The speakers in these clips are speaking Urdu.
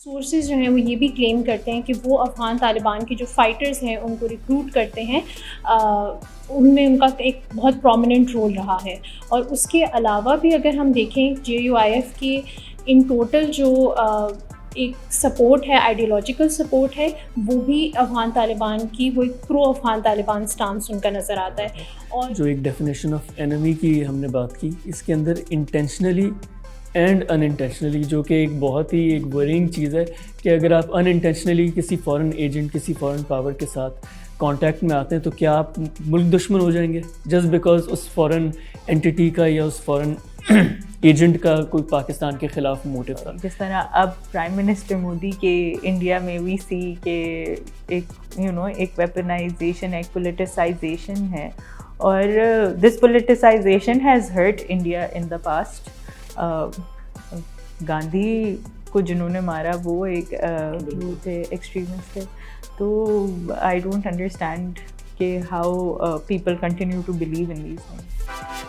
سورسز جو ہیں وہ یہ بھی کلیم کرتے ہیں کہ وہ افغان طالبان کے جو فائٹرز ہیں ان کو ریکروٹ کرتے ہیں، ان میں ان کا ایک بہت پرومیننٹ رول رہا ہے. اور اس کے علاوہ بھی اگر ہم دیکھیں JUIF کی ان ٹوٹل جو ایک سپورٹ ہے، آئیڈیالوجیکل سپورٹ ہے، وہ بھی افغان طالبان کی وہ ایک پرو افغان طالبان سٹانس ان کا نظر آتا ہے. اور جو ایک ڈیفینیشن آف اینمی کی ہم نے بات کی، اس کے اندر انٹینشنلی اینڈ ان انٹینشنلی، جو کہ ایک بہت ہی ایک ورینگ چیز ہے کہ اگر آپ ان انٹینشنلی کسی فورن ایجنٹ، کسی فورن پاور کے ساتھ کانٹیکٹ میں آتے ہیں تو کیا آپ ملک دشمن ہو جائیں گے جسٹ بیکاز اس فورن اینٹی کا یا اس فورن ایجنٹ کا کوئی پاکستان کے خلاف موٹو تھا؟ جس طرح اب پرائم منسٹر مودی کے انڈیا میں وی سی کہ ایک ایک ویپنائزیشن، ایک پولیٹیسائزیشن ہے، اور this politicisation has hurt India in the past. Gandhi کو جنہوں نے مارا وہ ایک وہ تھے، ایکسٹریمسٹ تھے. تو آئی ڈونٹ انڈرسٹینڈ کہ how people continue to believe in these things.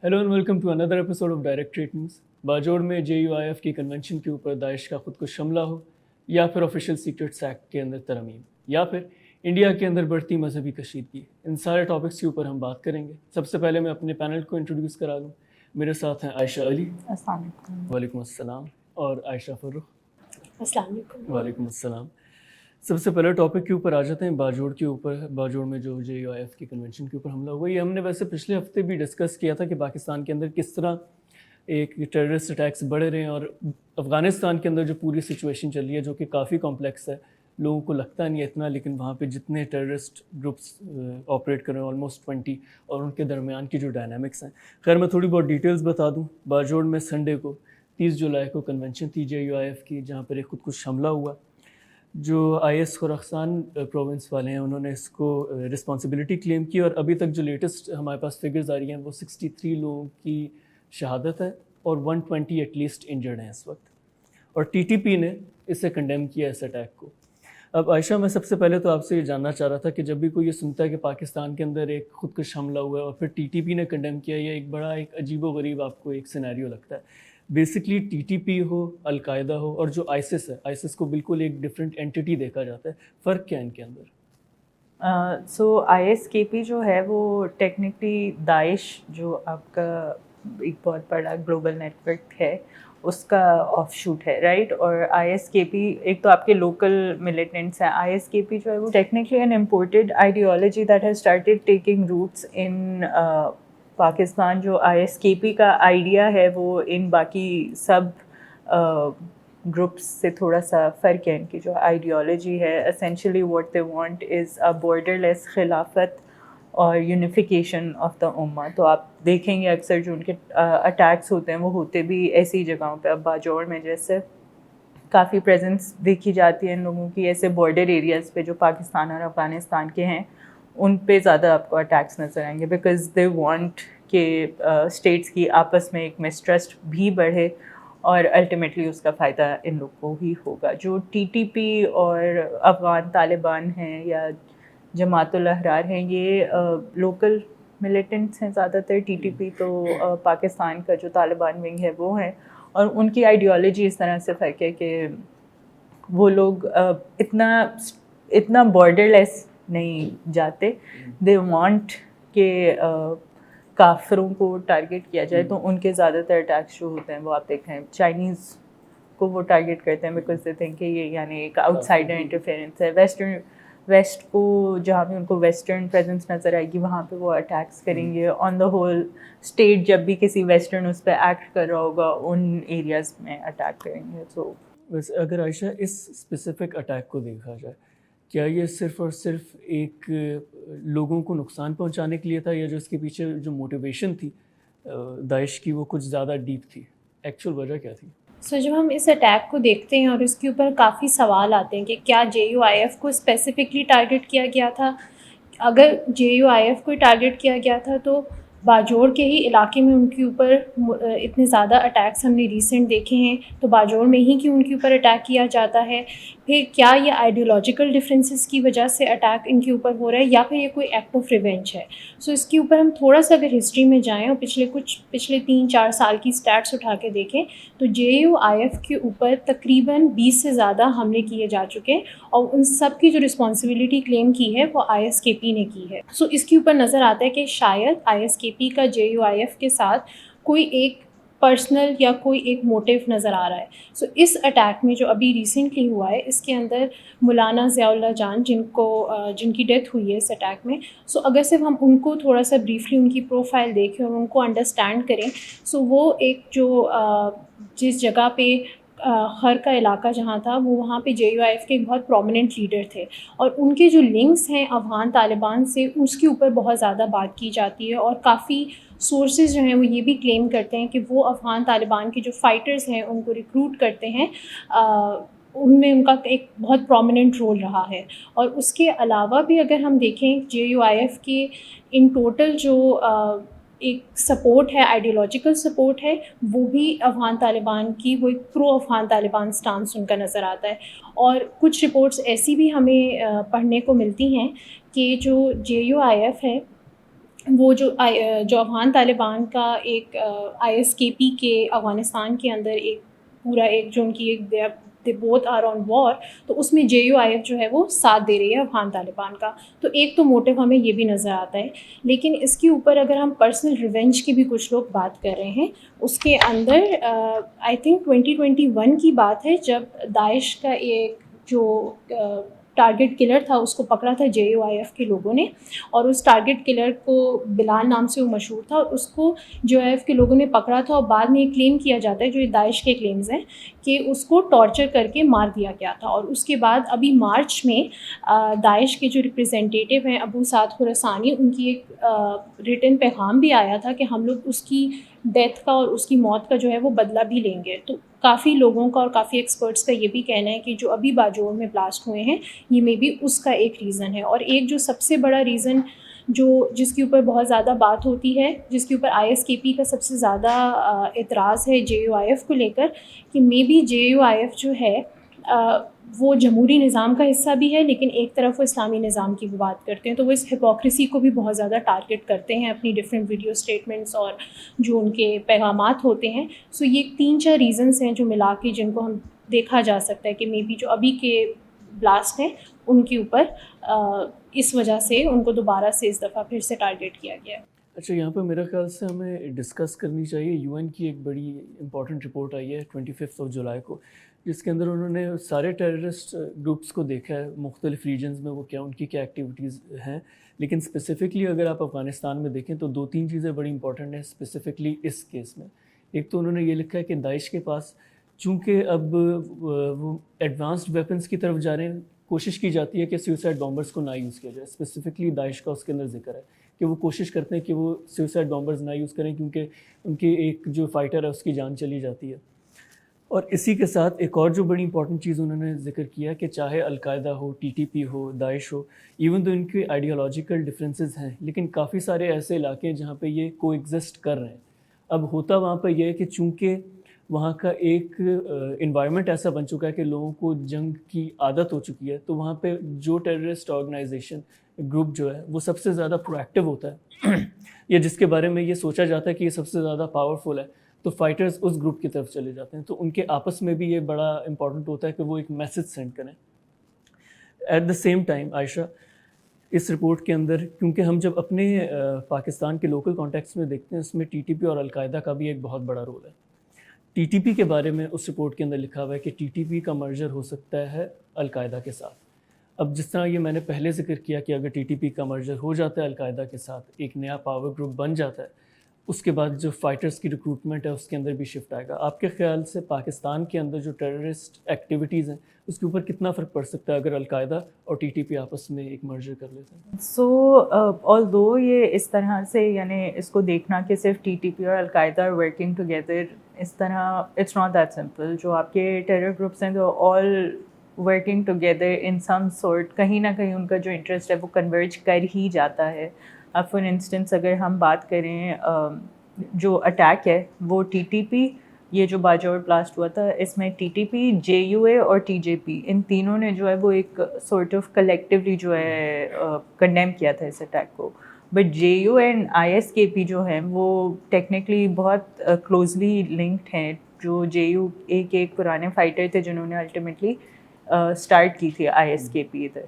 Hello and welcome to another episode of directorate news. باجوڑ میں JUIF کی کنونشن کے اوپر داعش کا خودکش حملہ ہو، یا پھر آفیشیل سیکرٹس ایکٹ کے اندر ترمیم، یا پھر انڈیا کے اندر بڑھتی مذہبی کشیدگی، ان سارے ٹاپکس کے اوپر ہم بات کریں گے. سب سے پہلے میں اپنے پینل کو انٹروڈیوس کرا دوں. میرے ساتھ ہیں عائشہ علی. السلام علیکم. وعلیکم السلام. اور عائشہ فرخ. السلام علیکم. وعلیکم السلام. سب سے پہلے ٹاپک کے اوپر آ جاتے ہیں، باجوڑ کے اوپر. باجوڑ میں جو JUIF کی کنونشن کے اوپر حملہ ہوا، یہ ہم نے ویسے پچھلے ہفتے بھی ڈسکس کیا تھا کہ پاکستان کے اندر کس طرح ایک ٹیررسٹ اٹیکس بڑھے رہے ہیں، اور افغانستان کے اندر جو پوری سچویشن چل رہی ہے جو کہ کافی کمپلیکس ہے. لوگوں کو لگتا نہیں اتنا، لیکن وہاں پہ جتنے ٹیررسٹ گروپس آپریٹ کر رہے ہیں آلموسٹ 20، اور ان کے درمیان کی جو ڈائنامکس ہیں. خیر میں تھوڑی بہت ڈیٹیلز بتا دوں. باجوڑ میں سنڈے کو 30 جولائی کو کنونشن تھی JUIF کی، جہاں پر ایک خودکش حملہ ہوا. جو IS خراسان پروونس والے ہیں انہوں نے اس کو رسپانسبلٹی کلیم کی، اور ابھی تک جو لیٹسٹ ہمارے پاس فگرز آ رہی ہیں وہ 63 لوگوں کی شہادت ہے اور 120 ایٹ لیسٹ انجرڈ ہیں اس وقت. اور TTP نے اسے کنڈیم کیا اس اٹیک کو. اب عائشہ میں سب سے پہلے تو آپ سے یہ جاننا چاہ رہا تھا کہ جب بھی کوئی یہ سنتا ہے کہ پاکستان کے اندر ایک خودکش حملہ ہوا ہے اور پھر TTP نے کنڈیم کیا، یہ ایک بڑا ایک عجیب و غریب آپ کو ایک سینیریو لگتا ہے. بیسکلی TTP ہو، القاعدہ ہو، اور جو ISIS ہے، ISIS کو بالکل ایک ڈفرینٹ اینٹی دیکھا جاتا ہے. فرق کیا ہے ان کے اندر؟ سو ISKP جو ہے وہ ٹیکنیکلی داعش جو آپ کا ایک بہت بڑا گلوبل نیٹ ورک ہے اس کا آف شوٹ ہے، رائٹ. اور ISKP ایک تو آپ کے لوکل ملیٹنٹس ہیں. ISKP جو ہے وہ technically an imported ideology that has started taking roots in Pakistan. جو ISKP کا آئیڈیا ہے وہ ان باقی سب گروپس سے تھوڑا سا فرق ہے. ان کی جو آئیڈیالوجی ہے essentially what they want is a borderless خلافت اور یونیفیکیشن آف دا امہ. تو آپ دیکھیں گے اکثر جو ان کے اٹیکس ہوتے ہیں وہ ہوتے بھی ایسی جگہوں پہ. اب باجوڑ میں جیسے کافی پریزنس دیکھی جاتی ہے ان لوگوں کی ایسے بارڈر ایریاز پہ جو پاکستان اور افغانستان کے ہیں، ان پہ زیادہ آپ کو اٹیکس نظر آئیں گے بیکاز دے وانٹ کہ اسٹیٹس کی آپس میں ایک مسٹرسٹ بھی بڑھے، اور الٹیمیٹلی اس کا فائدہ ان لوگ کو ہی ہوگا. جو TTP اور افغان طالبان ہیں یا جماعت الاحرار ہیں، یہ لوکل ملیٹنٹس ہیں زیادہ تر. TTP تو پاکستان کا جو طالبان ونگ ہے وہ ہیں، اور ان کی آئیڈیالوجی اس طرح سے فرق ہے کہ وہ لوگ اتنا بارڈر لیس نہیں جاتے. دے وانٹ کہ کافروں کو ٹارگیٹ کیا جائے. تو ان کے زیادہ تر اٹیکس جو ہوتے ہیں وہ آپ دیکھیں چائنیز کو وہ ٹارگیٹ کرتے ہیں بیکاز دے تھنک کہ یہ یعنی ایک آؤٹ سائڈر انٹرفیئرنس ہے. ویسٹ کو جہاں بھی ان کو ویسٹرن پریزنس نظر آئے گی وہاں پہ وہ اٹیکس کریں گے. آن دا ہول اسٹیٹ جب بھی کسی ویسٹرن اس پہ ایکٹ کر رہا ہوگا ان ایریاز میں اٹیک کریں گے. سو ویسے اگر عائشہ اس اسپیسیفک اٹیک کو دیکھا جائے، کیا یہ صرف اور صرف ایک لوگوں کو نقصان پہنچانے کے لیے تھا، یا جو اس کے پیچھے جو موٹیویشن تھی داعش کی وہ کچھ زیادہ ڈیپ تھی؟ ایکچوئل وجہ کیا تھی؟ سو جب ہم اس اٹیک کو دیکھتے ہیں اور اس کے اوپر کافی سوال آتے ہیں کہ کیا JUIF کو اسپیسیفکلی ٹارگیٹ کیا گیا تھا. اگر JUIF کو ٹارگیٹ کیا گیا تھا تو باجوڑ کے ہی علاقے میں ان کے اوپر اتنے زیادہ اٹیکس ہم نے ریسنٹ دیکھے ہیں، تو باجوڑ میں ہی کیوں ان کے اوپر اٹیک کیا جاتا ہے؟ پھر کیا یہ آئیڈیولوجیکل ڈفرینسز کی وجہ سے اٹیک ان کے اوپر ہو رہا ہے، یا پھر یہ کوئی ایکٹ آف ریونج ہے؟ سو اس کے اوپر ہم تھوڑا سا اگر ہسٹری میں جائیں اور پچھلے 3-4 سال کی اسٹیٹس اٹھا کے دیکھیں تو JUIF کے اوپر تقریباً 20 سے زیادہ حملے کیے جا چکے، اور ان سب کی جو رسپانسبلٹی کلیم کی ہے وہ ISKP نے کی ہے. سو اس کے اوپر نظر آتا ہے کہ شاید ISKP کا JUIF کے ساتھ کوئی ایک پرسنل یا کوئی ایک موٹیو نظر آ رہا ہے. سو اس اٹیک میں جو ابھی ریسنٹلی ہوا ہے، اس کے اندر مولانا ضیاء اللہ جان جن کی ڈیتھ ہوئی ہے اس اٹیک میں، سو اگر صرف ہم ان کو تھوڑا سا بریفلی ان کی پروفائل دیکھیں اور ان کو انڈرسٹینڈ کریں، سو وہ ایک جو جس جگہ پہ خر کا علاقہ جہاں تھا، وہ وہاں پہ JUIF کے ایک بہت پرومیننٹ لیڈر تھے، اور ان کے جو لنکس ہیں افغان طالبان سے اس کے اوپر بہت زیادہ بات کی جاتی ہے، اور کافی سورسز جو ہیں وہ یہ بھی کلیم کرتے ہیں کہ وہ افغان طالبان کے جو فائٹرز ہیں ان کو ریکروٹ کرتے ہیں، ان میں ان کا ایک بہت پرومیننٹ رول رہا ہے. اور اس کے علاوہ بھی اگر ہم دیکھیں JUIF کے ان ٹوٹل جو ایک سپورٹ ہے، آئیڈیولوجیکل سپورٹ ہے، وہ بھی افغان طالبان کی وہ ایک پرو افغان طالبان سٹانس ان کا نظر آتا ہے. اور کچھ رپورٹس ایسی بھی ہمیں پڑھنے کو ملتی ہیں کہ جو JUIF ہے وہ جو افغان طالبان کا ایک ISKP کے افغانستان کے اندر ایک پورا ایک جو ان کی ایک دے بوتھ آر آن وار، تو اس میں JUIF جو ہے وہ ساتھ دے رہی ہے افغان طالبان کا. تو ایک تو موٹیو ہمیں یہ بھی نظر آتا ہے. لیکن اس کے اوپر اگر ہم پرسنل ریونج کی بھی کچھ لوگ بات کر رہے ہیں، اس کے اندر آئی تھنک 2021 کی بات ہے جب داعش کا ایک جو ٹارگٹ کلر تھا اس کو پکڑا تھا JUIF کے لوگوں نے، اور اس ٹارگٹ کلر کو بلال نام سے وہ مشہور تھا، اور اس کو JUIF کے لوگوں نے پکڑا تھا، اور بعد میں یہ کلیم کیا جاتا ہے، جو یہ داعش کے کلیمز ہیں، کہ اس کو ٹارچر کر کے مار دیا گیا تھا. اور اس کے بعد ابھی مارچ میں داعش کے جو ریپرزینٹیٹیو ہیں ابو سعد خراسانی، ان کی ایک ریٹن پیغام بھی آیا تھا کہ ہم لوگ اس کی ڈیتھ کا اور اس کی موت کا جو ہے وہ بدلہ بھی لیں گے. تو کافی لوگوں کا اور کافی ایکسپرٹس کا یہ بھی کہنا ہے کہ جو ابھی باجوڑ میں بلاسٹ ہوئے ہیں یہ میں بھی اس کا ایک ریزن ہے. اور ایک جو سب سے بڑا ریزن جس کے اوپر بہت زیادہ بات ہوتی ہے، جس کے اوپر ISKP کا سب سے زیادہ اعتراض ہے JUIF کو لے کر، کہ مے بی JUIF جو ہے وہ جمہوری نظام کا حصہ بھی ہے، لیکن ایک طرف وہ اسلامی نظام کی بھی بات کرتے ہیں، تو وہ اس ہپوکریسی کو بھی بہت زیادہ ٹارگٹ کرتے ہیں اپنی ڈفرینٹ ویڈیو اسٹیٹمنٹس اور جو ان کے پیغامات ہوتے ہیں. سو یہ 3-4 ریزنس ہیں جو ملا کے جن کو ہم دیکھا جا سکتا ہے کہ مے بی جو ابھی کے بلاسٹ ہیں ان کے اوپر اس وجہ سے ان کو دوبارہ سے اس دفعہ پھر سے ٹارگٹ کیا گیا ہے. اچھا، یہاں پہ میرے خیال سے ہمیں ڈسکس کرنی چاہیے UN کی ایک بڑی امپورٹنٹ رپورٹ آئی ہے 25 جولائی کو، جس کے اندر انہوں نے سارے ٹیررسٹ گروپس کو دیکھا ہے مختلف ریجنز میں، وہ کیا ان کی کیا ایکٹیویٹیز ہیں. لیکن اسپیسیفکلی اگر آپ افغانستان میں دیکھیں تو 2-3 چیزیں بڑی امپورٹنٹ ہیں اسپیسیفکلی اس کیس میں. ایک تو انہوں نے یہ لکھا ہے کہ داعش کے پاس چونکہ اب وہ ایڈوانسڈ ویپنس کی طرف جا رہے ہیں، کوشش کی جاتی ہے کہ سوئسائڈ بامبرز کو نہ یوز کیا جائے. اسپیسیفکلی داعش کا اس کے اندر ذکر ہے کہ وہ کوشش کرتے ہیں کہ وہ سوئسائڈ بامبرز نہ یوز کریں، کیونکہ ان کی ایک جو فائٹر ہے اس کی جان چلی جاتی ہے. اور اسی کے ساتھ ایک اور جو بڑی امپورٹنٹ چیز انہوں نے ذکر کیا کہ چاہے القاعدہ ہو، TTP ہو، داعش ہو، ایون تو ان کی آئیڈیالوجیکل ڈفرینسز ہیں، لیکن کافی سارے ایسے علاقے ہیں جہاں پہ یہ کو ایگزسٹ کر رہے ہیں. اب ہوتا وہاں پہ یہ ہے کہ چونکہ وہاں کا ایک انوائرمنٹ ایسا بن چکا ہے کہ لوگوں کو جنگ کی عادت ہو چکی ہے، تو وہاں پہ جو ٹیررسٹ آرگنائزیشن گروپ جو ہے وہ سب سے زیادہ پرویکٹیو ہوتا ہے یا جس کے بارے میں یہ سوچا جاتا ہے کہ یہ سب سے زیادہ پاورفل ہے، تو فائٹرز اس گروپ کی طرف چلے جاتے ہیں. تو ان کے آپس میں بھی یہ بڑا امپورٹنٹ ہوتا ہے کہ وہ ایک میسج سینڈ کریں. At the same time Ayesha, اس رپورٹ کے اندر کیونکہ ہم جب اپنے پاکستان کے لوکل کانٹیکس میں دیکھتے ہیں، اس میں TTP اور القاعدہ کا بھی ایک بہت بڑا رول ہے. TTP کے بارے میں اس رپورٹ کے اندر لکھا ہوا ہے کہ TTP کا مرجر ہو سکتا ہے القاعدہ کے ساتھ. اب جس طرح یہ میں نے پہلے ذکر کیا کہ اگر TTP کا مرجر ہو جاتا ہے القاعدہ کے ساتھ، ایک نیا پاور گروپ بن جاتا ہے، اس کے بعد جو فائٹرز کی ریکروٹمنٹ ہے اس کے اندر بھی شفٹ آئے گا. آپ کے خیال سے پاکستان کے اندر جو ٹیررسٹ ایکٹیویٹیز ہیں اس کے اوپر کتنا فرق پڑ سکتا ہے اگر القاعدہ اور TTP آپس میں ایک مرجر کر لیتے ہیں؟ سو آلدو یہ اس طرح سے یعنی اس کو دیکھنا کہ صرف TTP اور القاعدہ ورکنگ ٹوگیدر اس طرح اٹس ناٹ دیٹ سمپل. جو آپ کے ٹیرر گروپس ہیں تو all working together in some sort, کہیں نہ کہیں ان کا جو انٹرسٹ ہے وہ کنورج کر ہی جاتا ہے اب فار انسٹنس اگر ہم بات کریں جو اٹیک ہے وہ ٹی ٹی پی، یہ جو باجوڑ بلاسٹ ہوا تھا اس میں T T P, J U A اور ٹی جے پی، ان تینوں نے جو ہے وہ ایک سورٹ آف کلیکٹیولی جو ہے کنڈیم کیا تھا اس اٹیک کو. But J you and I S کے پی جو ہیں وہ ٹیکنیکلی بہت کلوزلی لنکڈ ہیں. جو جے یو اے کے ایک پرانے فائٹر تھے جنہوں نے الٹیمیٹلی اسٹارٹ کی تھی آئی ایس کے پی ادھر.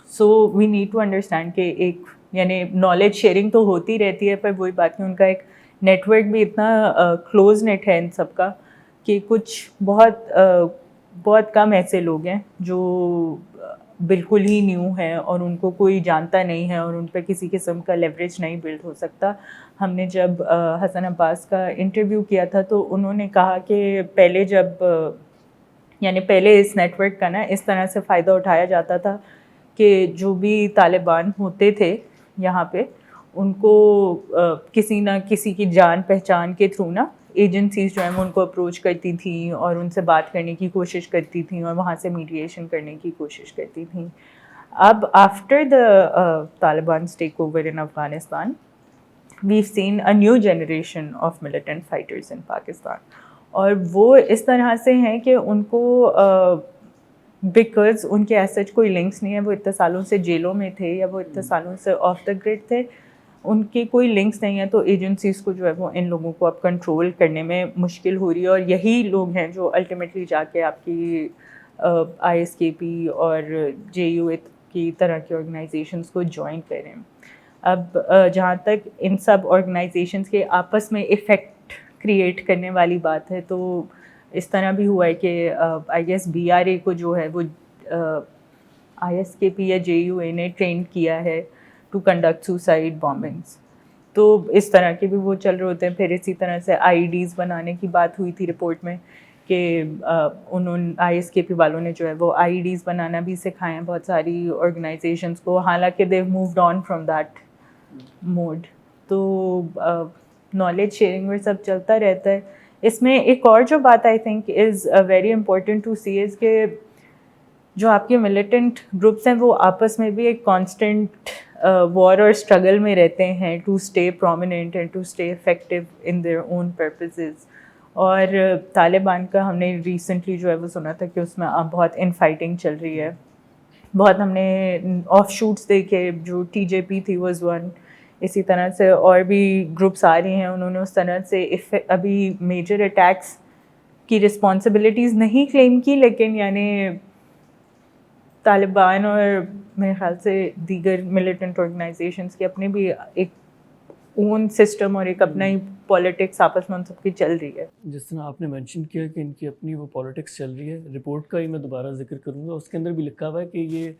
سو وی نیڈ ٹو انڈرسٹینڈ کہ ایک یعنی نالج شیئرنگ تو ہوتی رہتی ہے، پر وہی بات کہ ان کا ایک نیٹ ورک بھی اتنا کلوز نیٹ ہے ان سب کا کہ کچھ بہت کم ایسے لوگ ہیں جو بالکل ہی نیو ہیں اور ان کو کوئی جانتا نہیں ہے اور ان پہ کسی قسم کا لیوریج نہیں بلڈ ہو سکتا. ہم نے جب حسن عباس کا انٹرویو کیا تھا تو انہوں نے کہا کہ پہلے اس نیٹ ورک کا نا اس طرح سے فائدہ اٹھایا جاتا تھا کہ جو بھی طالبان ہوتے تھے یہاں پہ ان کو کسی نہ کسی کی جان پہچان کے تھرو نا ایجنسیز جو ہیں وہ ان کو اپروچ کرتی تھیں اور ان سے بات کرنے کی کوشش کرتی تھیں اور وہاں سے میڈیشن کرنے کی کوشش کرتی تھیں. اب after the Taliban's take over in Afghanistan we've seen a new generation of militant fighters in Pakistan. اور وہ اس طرح سے ہیں کہ ان کو بیکاز ان کے ایز سچ کوئی لنکس نہیں ہے، وہ اتنے سالوں سے جیلوں میں تھے یا وہ اتنے سالوں سے آف دا گریڈ تھے، ان کے کوئی لنکس نہیں ہیں، تو ایجنسیز کو جو ہے وہ ان لوگوں کو اب کنٹرول کرنے میں مشکل ہو رہی ہے. اور یہی لوگ ہیں جو الٹیمیٹلی جا کے آپ کی آئی ایس کے پی اور جے یو اے کی طرح کی آرگنائزیشنس کو جوائن کریں. اب جہاں تک ان سب آرگنائزیشنس کے آپس میں افیکٹ کریٹ کرنے والی بات ہے تو اس طرح بھی ہوا ہے کہ آئی گیس بی آر اے کو جو ہے وہ آئی ایس کے پی یا جے یو اے نے ٹرین کیا ہے ٹو کنڈکٹ سوسائڈ بامبنگس. تو اس طرح کے بھی وہ چل رہے ہوتے ہیں. پھر اسی طرح سے آئی ڈیز بنانے کی بات ہوئی تھی رپورٹ میں کہ آئی ایس کے پی والوں نے جو ہے وہ آئی ڈیز بنانا بھی سکھائے ہیں بہت ساری آرگنائزیشنس کو، حالانکہ they've moved on from that mode. تو نالج شیئرنگ میں سب چلتا رہتا ہے. اس میں ایک اور جو بات I think is very important to see is کہ جو آپ کے ملیٹنٹ گروپس ہیں وہ آپس میں بھی ایک کانسٹنٹ وار اور اسٹرگل میں رہتے ہیں to stay prominent and to stay effective in their own purposes. اور طالبان کا ہم نے ریسنٹلی جو ہے وہ سنا تھا کہ اس میں بہت ان فائٹنگ چل رہی ہے. بہت ہم نے آف شوٹس دیکھے، جو ٹی جے پی تھی واز ون، اسی طرح سے اور بھی گروپس آ رہی ہیں. انہوں نے اس طرح سے ابھی میجر اٹیکس کی رسپانسبلٹیز نہیں کلیم کی، لیکن یعنی طالبان اور میرے خیال سے دیگر ملیٹنٹ آرگنائزیشنس کی اپنے بھی ایک اون سسٹم اور ایک اپنا ہی پالیٹکس آپس میں ان سب کی چل رہی ہے. جس طرح آپ نے مینشن کیا کہ ان کی اپنی وہ پالیٹکس چل رہی ہے، رپورٹ کا ہی میں دوبارہ ذکر کروں گا. اس کے اندر بھی لکھا ہوا ہے کہ یہ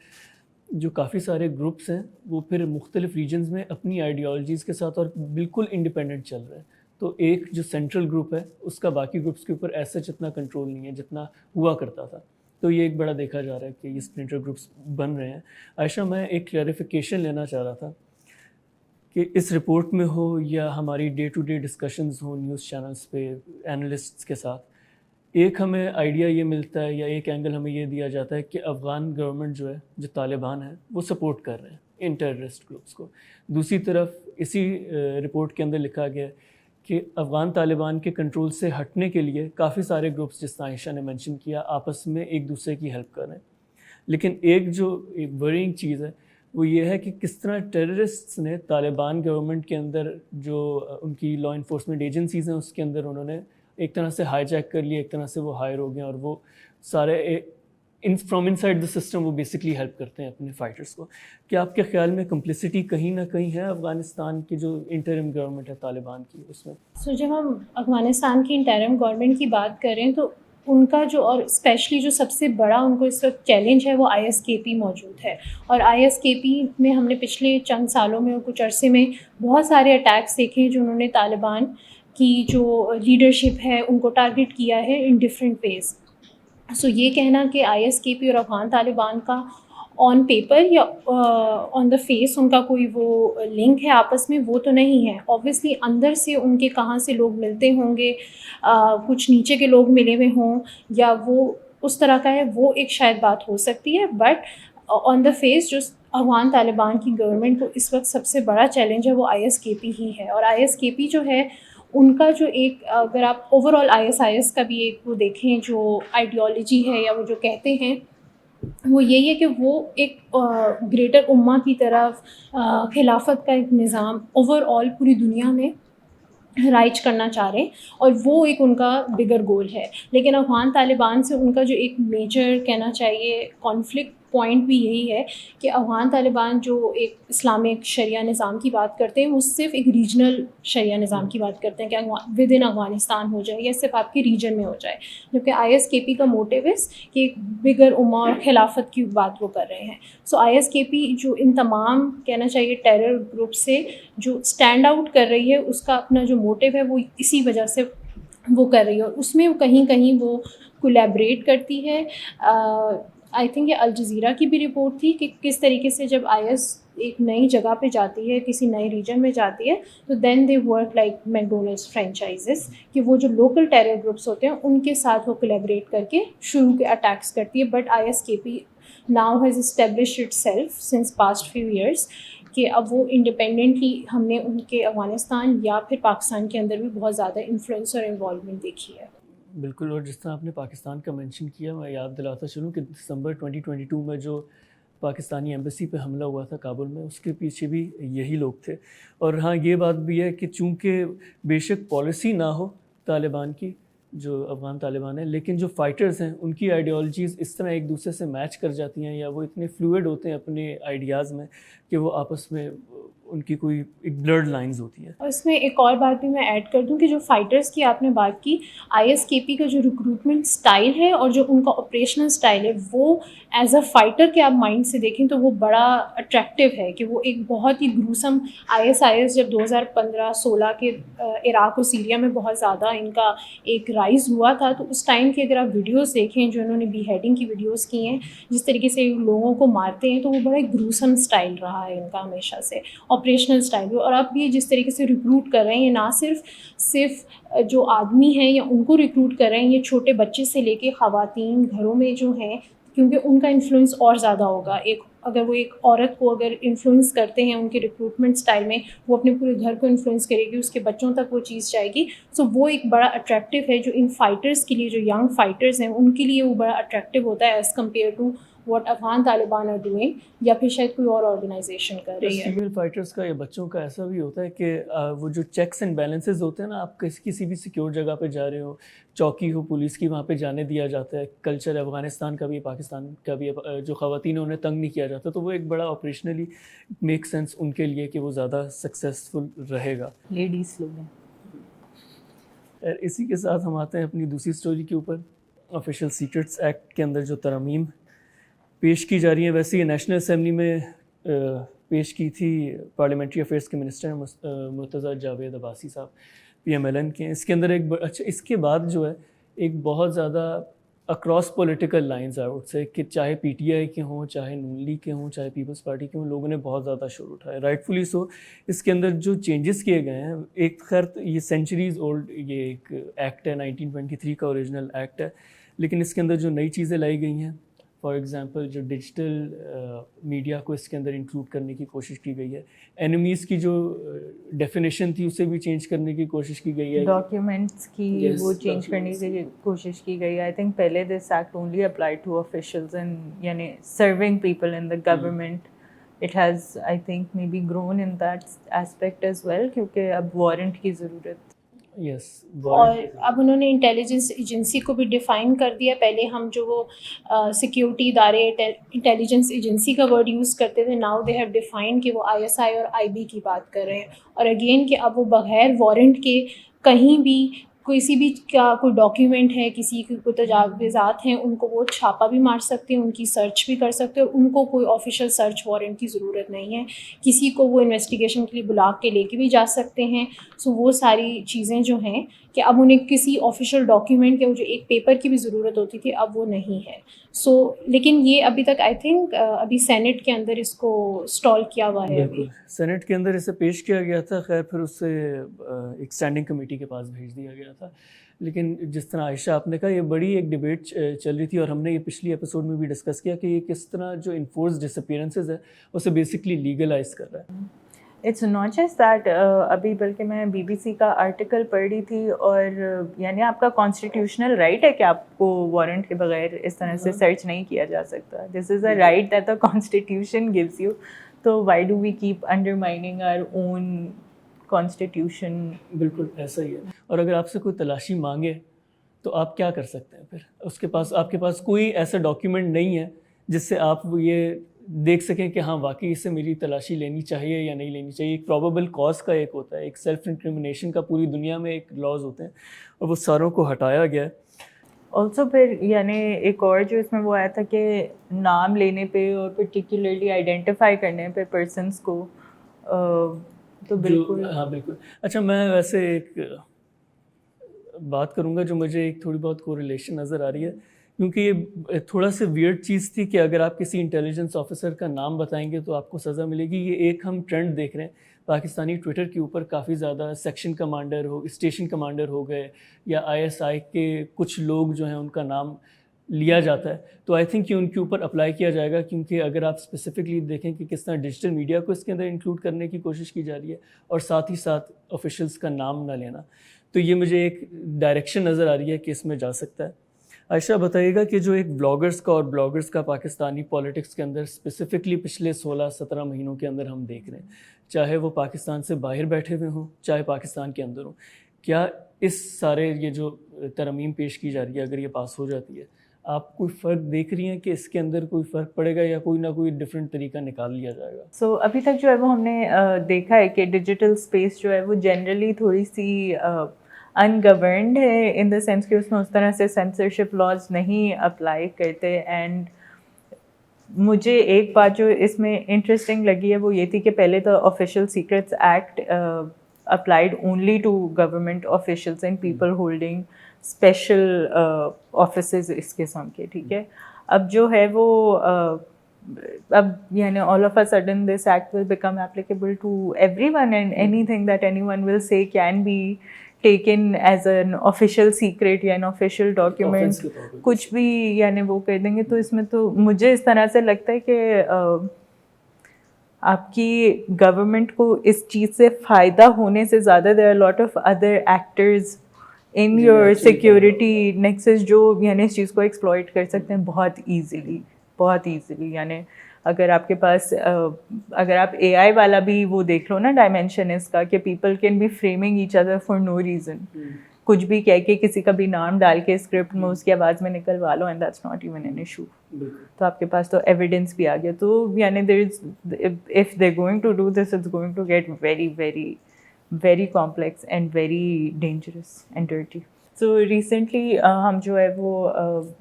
جو کافی سارے گروپس ہیں وہ پھر مختلف ریجنز میں اپنی آئیڈیالوجیز کے ساتھ اور بالکل انڈیپینڈنٹ چل رہے ہیں. تو ایک جو سینٹرل گروپ ہے اس کا باقی گروپس کے اوپر ایسا جتنا کنٹرول نہیں ہے جتنا ہوا کرتا تھا. تو یہ ایک بڑا دیکھا جا رہا ہے کہ یہ اسپلنٹر گروپس بن رہے ہیں. عائشہ، میں ایک کلیریفیکیشن لینا چاہ رہا تھا کہ اس رپورٹ میں ہو یا ہماری ڈے ٹو ڈے ڈسکشنز ہوں نیوز چینلز پہ اینالسٹس کے ساتھ، ایک ہمیں آئیڈیا یہ ملتا ہے یا ایک اینگل ہمیں یہ دیا جاتا ہے کہ افغان گورنمنٹ جو ہے، جو طالبان ہیں، وہ سپورٹ کر رہے ہیں ان ٹیررسٹ گروپس کو. دوسری طرف اسی رپورٹ کے اندر لکھا گیا کہ افغان طالبان کے کنٹرول سے ہٹنے کے لیے کافی سارے گروپس، جس طرح عائشہ نے مینشن کیا، آپس میں ایک دوسرے کی ہیلپ کر رہے ہیں. لیکن ایک جو ورینگ چیز ہے وہ یہ ہے کہ کس طرح ٹیررسٹس نے طالبان گورنمنٹ کے اندر جو ان کی لا انفورسمنٹ ایجنسیز ہیں اس کے اندر انہوں نے ایک طرح سے ہائی جیک کر لیا، ایک طرح سے وہ ہائر ہو گئے اور وہ سارے from in side the system وہ بیسکلی ہیلپ کرتے ہیں اپنے فائٹرس کو. کیا آپ کے خیال میں کمپلسٹی کہیں نہ کہیں ہے افغانستان کی جو انٹرم گورنمنٹ ہے طالبان کی اس میں؟ جب ہم افغانستان کی انٹرم گورنمنٹ کی بات کریں تو ان کا جو اور اسپیشلی جو سب سے بڑا ان کو اس وقت چیلنج ہے وہ آئی ایس کے پی موجود ہے. اور آئی ایس کے پی میں ہم نے پچھلے چند سالوں میں اور کچھ عرصے میں بہت سارے اٹیکس دیکھے ہیں جو انہوں نے طالبان کی جو لیڈرشپ ہے ان کو ٹارگٹ کیا ہے ان ڈفرینٹ ویز. سو یہ کہنا کہ آئی ایس کے پی اور افغان طالبان کا آن پیپر یا آن دا فیس ان کا کوئی وہ لنک ہے آپس میں، وہ تو نہیں ہے. اوبویسلی اندر سے ان کے کہاں سے لوگ ملتے ہوں گے، کچھ نیچے کے لوگ ملے ہوئے ہوں یا وہ اس طرح کا ہے، وہ ایک شاید بات ہو سکتی ہے. بٹ آن دا فیس جو افغان طالبان کی گورنمنٹ کو اس وقت سب سے بڑا چیلنج ہے وہ ISKP ہی ہے. اور ISKP جو ہے ان کا جو ایک اگر آپ اوور آل IS کا بھی ایک وہ دیکھیں جو آئیڈیالوجی ہے یا وہ جو کہتے ہیں وہ یہی ہے کہ وہ ایک گریٹر امہ کی طرف خلافت کا ایک نظام اوور آل پوری دنیا میں رائج کرنا چاہ رہے ہیں اور وہ ایک ان کا بگر گول ہے. لیکن افغان طالبان سے ان کا جو ایک میجر کہنا چاہیے کانفلکٹ پوائنٹ بھی یہی ہے کہ افغان طالبان جو ایک اسلامک شریعہ نظام کی بات کرتے ہیں وہ صرف ایک ریجنل شریعہ نظام کی بات کرتے ہیں کہ ود ان افغانستان ہو جائے یا صرف آپ کے ریجن میں ہو جائے, جبکہ ISKP کا موٹیو ہے کہ ایک بگر امہ اور خلافت کی بات وہ کر رہے ہیں. سو ISKP جو ان تمام کہنا چاہیے ٹیرر گروپ سے جو اسٹینڈ آؤٹ کر رہی ہے اس کا اپنا جو موٹیو ہے وہ اسی وجہ سے وہ کر رہی ہے اور اس میں کہیں کہیں وہ کولیبریٹ کرتی ہے. آئی تھنک یہ الجزیرہ کی بھی رپورٹ تھی کہ کس طریقے سے جب IS ایک نئی جگہ پہ جاتی ہے کسی نئے ریجن میں جاتی ہے تو then they work like McDonald's franchises کہ وہ جو لوکل ٹیرر گروپس ہوتے ہیں ان کے ساتھ وہ کولیبریٹ کر کے شروع کے اٹیکس کرتی ہے. But ISKP now has established itself since past few years کہ اب وہ انڈیپینڈنٹلی ہم نے ان کے افغانستان یا پھر پاکستان کے اندر بھی بہت زیادہ انفلوئنس اور انوالومنٹ دیکھی ہے. بالکل. اور جس طرح آپ نے پاکستان کا مینشن کیا میں یاد دلاتا چلوں کہ دسمبر 2022 میں جو پاکستانی ایمبیسی پہ حملہ ہوا تھا کابل میں اس کے پیچھے بھی یہی لوگ تھے. اور ہاں یہ بات بھی ہے کہ چونکہ بے شک پالیسی نہ ہو طالبان کی جو افغان طالبان ہیں لیکن جو فائٹرز ہیں ان کی آئیڈیالوجیز اس طرح ایک دوسرے سے میچ کر جاتی ہیں یا وہ اتنے فلوئڈ ہوتے ہیں اپنے آئیڈیاز میں کہ وہ آپس میں ان کی کوئی ایک بلرڈ لائنز ہوتی ہیں. اور اس میں ایک اور بات بھی میں ایڈ کر دوں کہ جو فائٹرز کی آپ نے بات کی ISKP کا جو ریکروٹمنٹ سٹائل ہے اور جو ان کا آپریشنل سٹائل ہے وہ ایز اے فائٹر کے آپ مائنڈ سے دیکھیں تو وہ بڑا اٹریکٹیو ہے کہ وہ ایک بہت ہی گروسم IS جب 2015-16 کے عراق اور سیریا میں بہت زیادہ ان کا ایک رائز ہوا تھا تو اس ٹائم کی اگر آپ ویڈیوز دیکھیں جو انہوں نے بی ہیڈنگ کی ویڈیوز کی ہیں جس طریقے سے لوگوں کو مارتے ہیں تو وہ بڑا ایک گروسم سٹائل رہا ہے ان کا ہمیشہ سے آپریشنل سٹائل. اور اب یہ جس طریقے سے ریکروٹ کر رہے ہیں یہ نہ صرف جو آدمی ہیں یا ان کو ریکروٹ کر رہے ہیں یہ چھوٹے بچے سے لے کے خواتین گھروں میں جو ہیں کیونکہ ان کا انفلوئنس اور زیادہ ہوگا. اگر وہ ایک عورت کو اگر انفلوئنس کرتے ہیں ان کے ریکروٹمنٹ سٹائل میں وہ اپنے پورے گھر کو انفلوئنس کرے گی اس کے بچوں تک وہ چیز جائے گی. سو وہ ایک بڑا اٹریکٹیو ہے جو ان فائٹرز کے لیے جو ینگ فائٹرز ہیں ان کے لیے وہ بڑا اٹریکٹیو ہوتا ہے as compare to what Afghan Taliban are doing یا پھر شاید کوئی اور آرگنائزیشن کر رہی ہے. فیمیل فائٹرز کا یا بچوں کا ایسا بھی ہوتا ہے کہ وہ جو چیکس اینڈ بیلنسز ہوتے ہیں نا آپ کسی بھی سیکیور جگہ پہ جا رہے ہو چوکی ہو پولیس کی وہاں پہ جانے دیا جاتا ہے. کلچر افغانستان کا بھی پاکستان کا بھی جو خواتین ہیں انہیں تنگ نہیں کیا جاتا تو وہ ایک بڑا آپریشنلی میک سینس ان کے لیے کہ وہ زیادہ سکسیزفل رہے گا. لیڈیز لوگ ہیں. اسی کے ساتھ ہم آتے ہیں اپنی دوسری سٹوری کے اوپر. آفیشیل سیکرٹس ایکٹ کے اندر جو ترامیم پیش کی جا رہی ہیں ویسے یہ نیشنل اسمبلی میں پیش کی تھی پارلیمنٹری افیئرس کے منسٹر مرتضیٰ جاوید عباسی صاحب PMLN کے. اس کے اندر اس کے بعد جو ہے ایک بہت زیادہ across political lines I would say کہ چاہے PTI کے ہوں چاہے نون لیگ کے ہوں چاہے پیپلز پارٹی کے ہوں لوگوں نے بہت زیادہ شور اٹھایا رائٹفلی سو. اس کے اندر جو چینجز کیے گئے ہیں ایک خیر یہ سینچریز اولڈ یہ ایک ایکٹ ہے 1923 کا اوریجنل ایکٹ ہے لیکن اس کے اندر جو نئی چیزیں لائی گئی ہیں فار ایگزامپل جو ڈیجیٹل میڈیا کو اس کے اندر انکلوڈ کرنے کی کوشش کی گئی ہے. اینیمیز کی جو ڈیفینیشن تھی اسے بھی چینج کرنے کی کوشش کی گئی ہے. ڈاکیومنٹس کی وہ چینج کرنے کی کوشش کی گئی ہے. آئی تھنک پہلے this act only applied to officials and یعنی serving people in the government. It has I think may be grown in that aspect as well کیونکہ اب وارنٹ کی ضرورت. یس اور اب انہوں نے انٹیلیجنس ایجنسی کو بھی ڈیفائن کر دیا. پہلے ہم جو وہ سیکیورٹی ادارے انٹیلیجنس ایجنسی کا ورڈ یوز کرتے تھے ناؤ دے ہیو ڈیفائن کہ وہ ISI اور IB کی بات کر رہے ہیں. اور اگین کہ اب وہ بغیر وارنٹ کے کہیں بھی کسی بھی کا کوئی ڈاکیومنٹ ہے کسی کی کوئی تجاوزات ہیں ان کو وہ چھاپا بھی مار سکتے ہیں ان کی سرچ بھی کر سکتے ہیں اور ان کو کوئی آفیشیل سرچ وارنٹ کی ضرورت نہیں ہے. کسی کو وہ انویسٹیگیشن کے لیے بلا کے لے کے بھی جا سکتے ہیں. سو وہ ساری چیزیں جو ہیں کہ اب انہیں کسی آفیشیل ڈاکیومنٹ یا جو ایک پیپر کی بھی ضرورت ہوتی تھی اب وہ نہیں ہے. سو لیکن یہ ابھی تک آئی تھنک ابھی سینٹ کے اندر اس کو اسٹال کیا ہوا ہے. ابھی سینٹ کے اندر اسے پیش کیا گیا تھا خیر پھر اسے ایک اسٹینڈنگ کمیٹی کے پاس بھیج دیا گیا تھا. لیکن جس طرح عائشہ آپ نے کہا یہ بڑی ایک ڈبیٹ چل رہی تھی اور ہم نے یہ پچھلی ایپیسوڈ میں بھی ڈسکس کیا کہ یہ کس طرح جو انفورس ڈس اپیئرنسز ہے اسے بیسکلی لیگلائز کر رہا ہے. It's not just that. ابھی بلکہ میں BBC کا آرٹیکل پڑھ رہی تھی اور یعنی آپ کا کانسٹیٹیوشنل رائٹ ہے کہ آپ کو وارنٹ کے بغیر اس طرح سے سرچ نہیں کیا جا سکتا. This is a right that the constitution gives you. تو why do we keep undermining our own constitution? بالکل ایسا ہی ہے. اور اگر آپ سے کوئی تلاشی مانگے تو آپ کیا کر سکتے ہیں؟ پھر اس کے پاس آپ کے پاس کوئی ایسا ڈاکیومنٹ نہیں ہے جس سے آپ یہ دیکھ سکیں کہ ہاں واقعی اس سے میری تلاشی لینی چاہیے یا نہیں لینی چاہیے. ایک پروبیبل کاز کا ایک ہوتا ہے, ایک سیلف انکریمنیشن کا پوری دنیا میں ایک لاز ہوتے ہیں اور وہ ساروں کو ہٹایا گیا ہے. آلسو پھر یعنی ایک اور جو اس میں وہ آیا تھا کہ نام لینے پہ اور پرٹیکولرلی آئیڈینٹیفائی کرنے پہ پرسنس کو تو بالکل. ہاں بالکل. اچھا میں ویسے ایک بات کروں گا جو مجھے ایک تھوڑی بہت کوریلیشن نظر آ رہی ہے, کیونکہ یہ تھوڑا سا ویئرڈ چیز تھی کہ اگر آپ کسی انٹیلیجنس آفیسر کا نام بتائیں گے تو آپ کو سزا ملے گی. یہ ایک ہم ٹرینڈ دیکھ رہے ہیں پاکستانی ٹویٹر کے اوپر, کافی زیادہ سیکشن کمانڈر ہو, اسٹیشن کمانڈر ہو گئے یا ISI کے کچھ لوگ جو ہیں ان کا نام لیا جاتا ہے. تو آئی تھنک کہ ان کے اوپر اپلائی کیا جائے گا, کیونکہ اگر آپ اسپیسیفکلی دیکھیں کہ کس طرح ڈیجیٹل میڈیا کو اس کے اندر انکلوڈ کرنے کی کوشش کی جا رہی ہے اور ساتھ ہی ساتھ آفیشلس کا نام نہ لینا, تو یہ مجھے ایک ڈائریکشن نظر آ رہی ہے کہ اس میں جا سکتا ہے. عائشہ بتائیے گا کہ جو ایک بلاگرس کا اور بلاگرس کا پاکستانی پالیٹکس کے اندر اسپیسیفکلی پچھلے 16-17 مہینوں کے اندر ہم دیکھ رہے ہیں, چاہے وہ پاکستان سے باہر بیٹھے ہوئے ہوں چاہے پاکستان کے اندر ہوں, کیا اس سارے یہ جو ترمیم پیش کی جا رہی ہے اگر یہ پاس ہو جاتی ہے, آپ کوئی فرق دیکھ رہی ہیں کہ اس کے اندر کوئی فرق پڑے گا یا کوئی نہ کوئی ڈفرینٹ طریقہ نکال لیا جائے گا؟ سو ابھی تک جو ہے وہ ہم نے دیکھا ہے کہ ڈیجیٹل اسپیس جو ہے وہ جنرلی تھوڑی سی انگورنڈ ہے ان دا سینس کہ اس میں اس طرح سے سینسرشپ لاز نہیں اپلائی کرتے. اینڈ مجھے ایک بات جو اس میں انٹرسٹنگ لگی ہے وہ یہ تھی کہ پہلے تو official secrets act applied only to government officials and people holding special offices اس قسم کے, ٹھیک ہے. اب جو ہے وہ اب یعنی all of a sudden this act will become applicable to everyone and anything that anyone will say can be taken as an official secret یا an official document, کچھ بھی یعنی وہ کر دیں گے. تو اس میں تو مجھے اس طرح سے لگتا ہے کہ آپ کی گورنمنٹ کو اس چیز سے فائدہ ہونے سے زیادہ there are a lot of other actors in your security nexus جو یعنی اس چیز کو ایکسپلوئٹ کر سکتے ہیں بہت ایزیلی. یعنی اگر آپ کے پاس اگر آپ AI والا بھی وہ دیکھ لو نا ڈائمینشن اس کا کہ people can be framing each other for no reason, کچھ بھی کہہ کے کسی کا بھی نام ڈال کے اسکرپٹ میں اس کی آواز میں نکلوا لو and that's not even an issue. تو آپ کے پاس تو ایویڈنس بھی آ گیا. تو یعنی there is if they going to do this it's going to get very very very complex and very dangerous and dirty. So recently ہم جو ہے وہ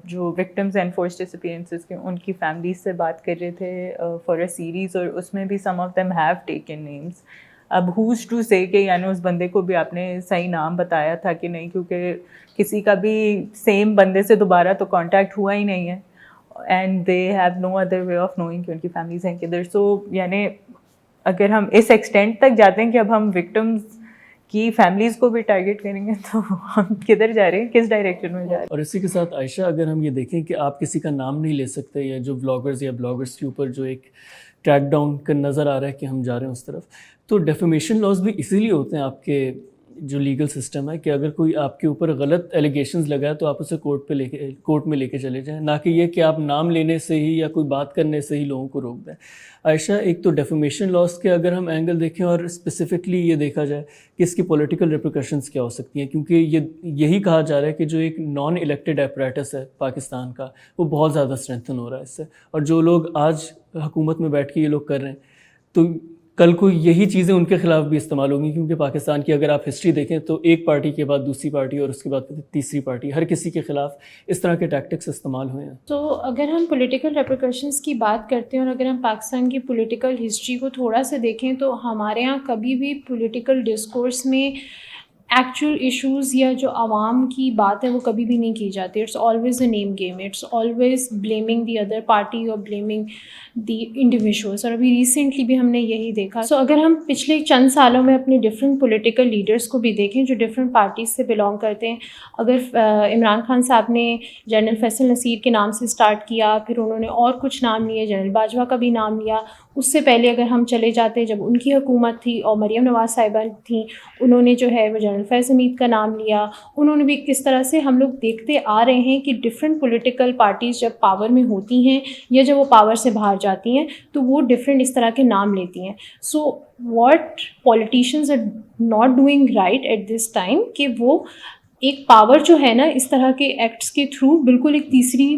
جو وکٹمز اینڈ فورس ڈس اپیئرنسز کے ان کی فیملیز سے بات کر رہے تھے فار اے سیریز, اور اس میں بھی some of them have taken names. اب ہوز ٹو سے کہ یعنی اس بندے کو بھی آپ نے صحیح نام بتایا تھا کہ نہیں, کیونکہ کسی کا بھی سیم بندے سے دوبارہ تو کانٹیکٹ ہوا ہی نہیں ہے and they have no other way of knowing کہ ان کی فیملیز ہیں کدھر. سو یعنی اگر ہم اس ایکسٹینٹ تک جاتے ہیں کہ اب ہم وکٹمز کی فیملیز کو بھی ٹارگیٹ کریں گے تو ہم کدھر جا رہے ہیں, کس ڈائریکشن میں جا رہے ہیں. اور اسی کے ساتھ عائشہ اگر ہم یہ دیکھیں کہ آپ کسی کا نام نہیں لے سکتے یا جو بلاگرز یا بلاگرز کے اوپر جو ایک ٹریک ڈاؤن کا نظر آ رہا ہے کہ ہم جا رہے ہیں اس طرف, تو ڈیفیمیشن لاز بھی اسی لیے ہوتے ہیں آپ کے جو لیگل سسٹم ہے کہ اگر کوئی آپ کے اوپر غلط ایلیگیشنز لگائے تو آپ اسے کورٹ میں لے کے چلے جائیں, نہ کہ یہ کہ آپ نام لینے سے ہی یا کوئی بات کرنے سے ہی لوگوں کو روک دیں. عائشہ ایک تو ڈیفیمیشن لاز کے اگر ہم اینگل دیکھیں اور اسپیسیفکلی یہ دیکھا جائے کہ اس کی پولیٹیکل ریپریکاشنز کیا ہو سکتی ہیں, کیونکہ یہی کہا جا رہا ہے کہ جو ایک نان الیکٹڈ اپریٹس ہے پاکستان کا وہ بہت زیادہ اسٹرینتھن ہو رہا ہے اس سے, اور جو لوگ آج حکومت میں بیٹھ کے یہ لوگ کر رہے ہیں تو کل کو یہی چیزیں ان کے خلاف بھی استعمال ہوں گی, کیونکہ پاکستان کی اگر آپ ہسٹری دیکھیں تو ایک پارٹی کے بعد دوسری پارٹی اور اس کے بعد تیسری پارٹی, ہر کسی کے خلاف اس طرح کے ٹیکٹکس استعمال ہوئے ہیں. تو اگر ہم پولیٹیکل ریپریکاشنز کی بات کرتے ہیں اور اگر ہم پاکستان کی پولیٹیکل ہسٹری کو تھوڑا سا دیکھیں تو ہمارے ہاں کبھی بھی پولیٹیکل ڈسکورس میں ایکچوئل ایشوز یا جو عوام کی بات ہے وہ کبھی بھی نہیں کی جاتی. It's always a name game, it's always blaming the other party اور بلیمنگ دی انڈیویژولس. اور ابھی ریسنٹلی بھی ہم نے یہی دیکھا. سو اگر ہم پچھلے چند سالوں میں اپنے ڈفرینٹ پولیٹیکل لیڈرس کو بھی دیکھیں جو ڈفرینٹ پارٹیز سے بلانگ کرتے ہیں, اگر عمران خان صاحب نے جنرل فیصل نصیر کے نام سے اسٹارٹ کیا, پھر انہوں نے اور کچھ نام لیے, جنرل باجوہ کا بھی نام لیا. اس سے پہلے اگر ہم چلے جاتے جب ان کی حکومت تھی اور مریم نواز صاحبہ تھیں, انہوں نے جو ہے وہ جنرل فیض حمید کا نام لیا. انہوں نے بھی کس طرح سے ہم لوگ دیکھتے آ رہے ہیں کہ ڈفرینٹ پولیٹیکل پارٹیز جب پاور میں ہوتی ہیں یا جب وہ پاور سے باہر جاتی ہیں تو وہ ڈفرینٹ اس طرح کے نام لیتی ہیں. So what politicians are not doing right at this time کہ وہ ایک پاور جو ہے نا اس طرح کے ایکٹس کے تھرو بالکل ایک تیسری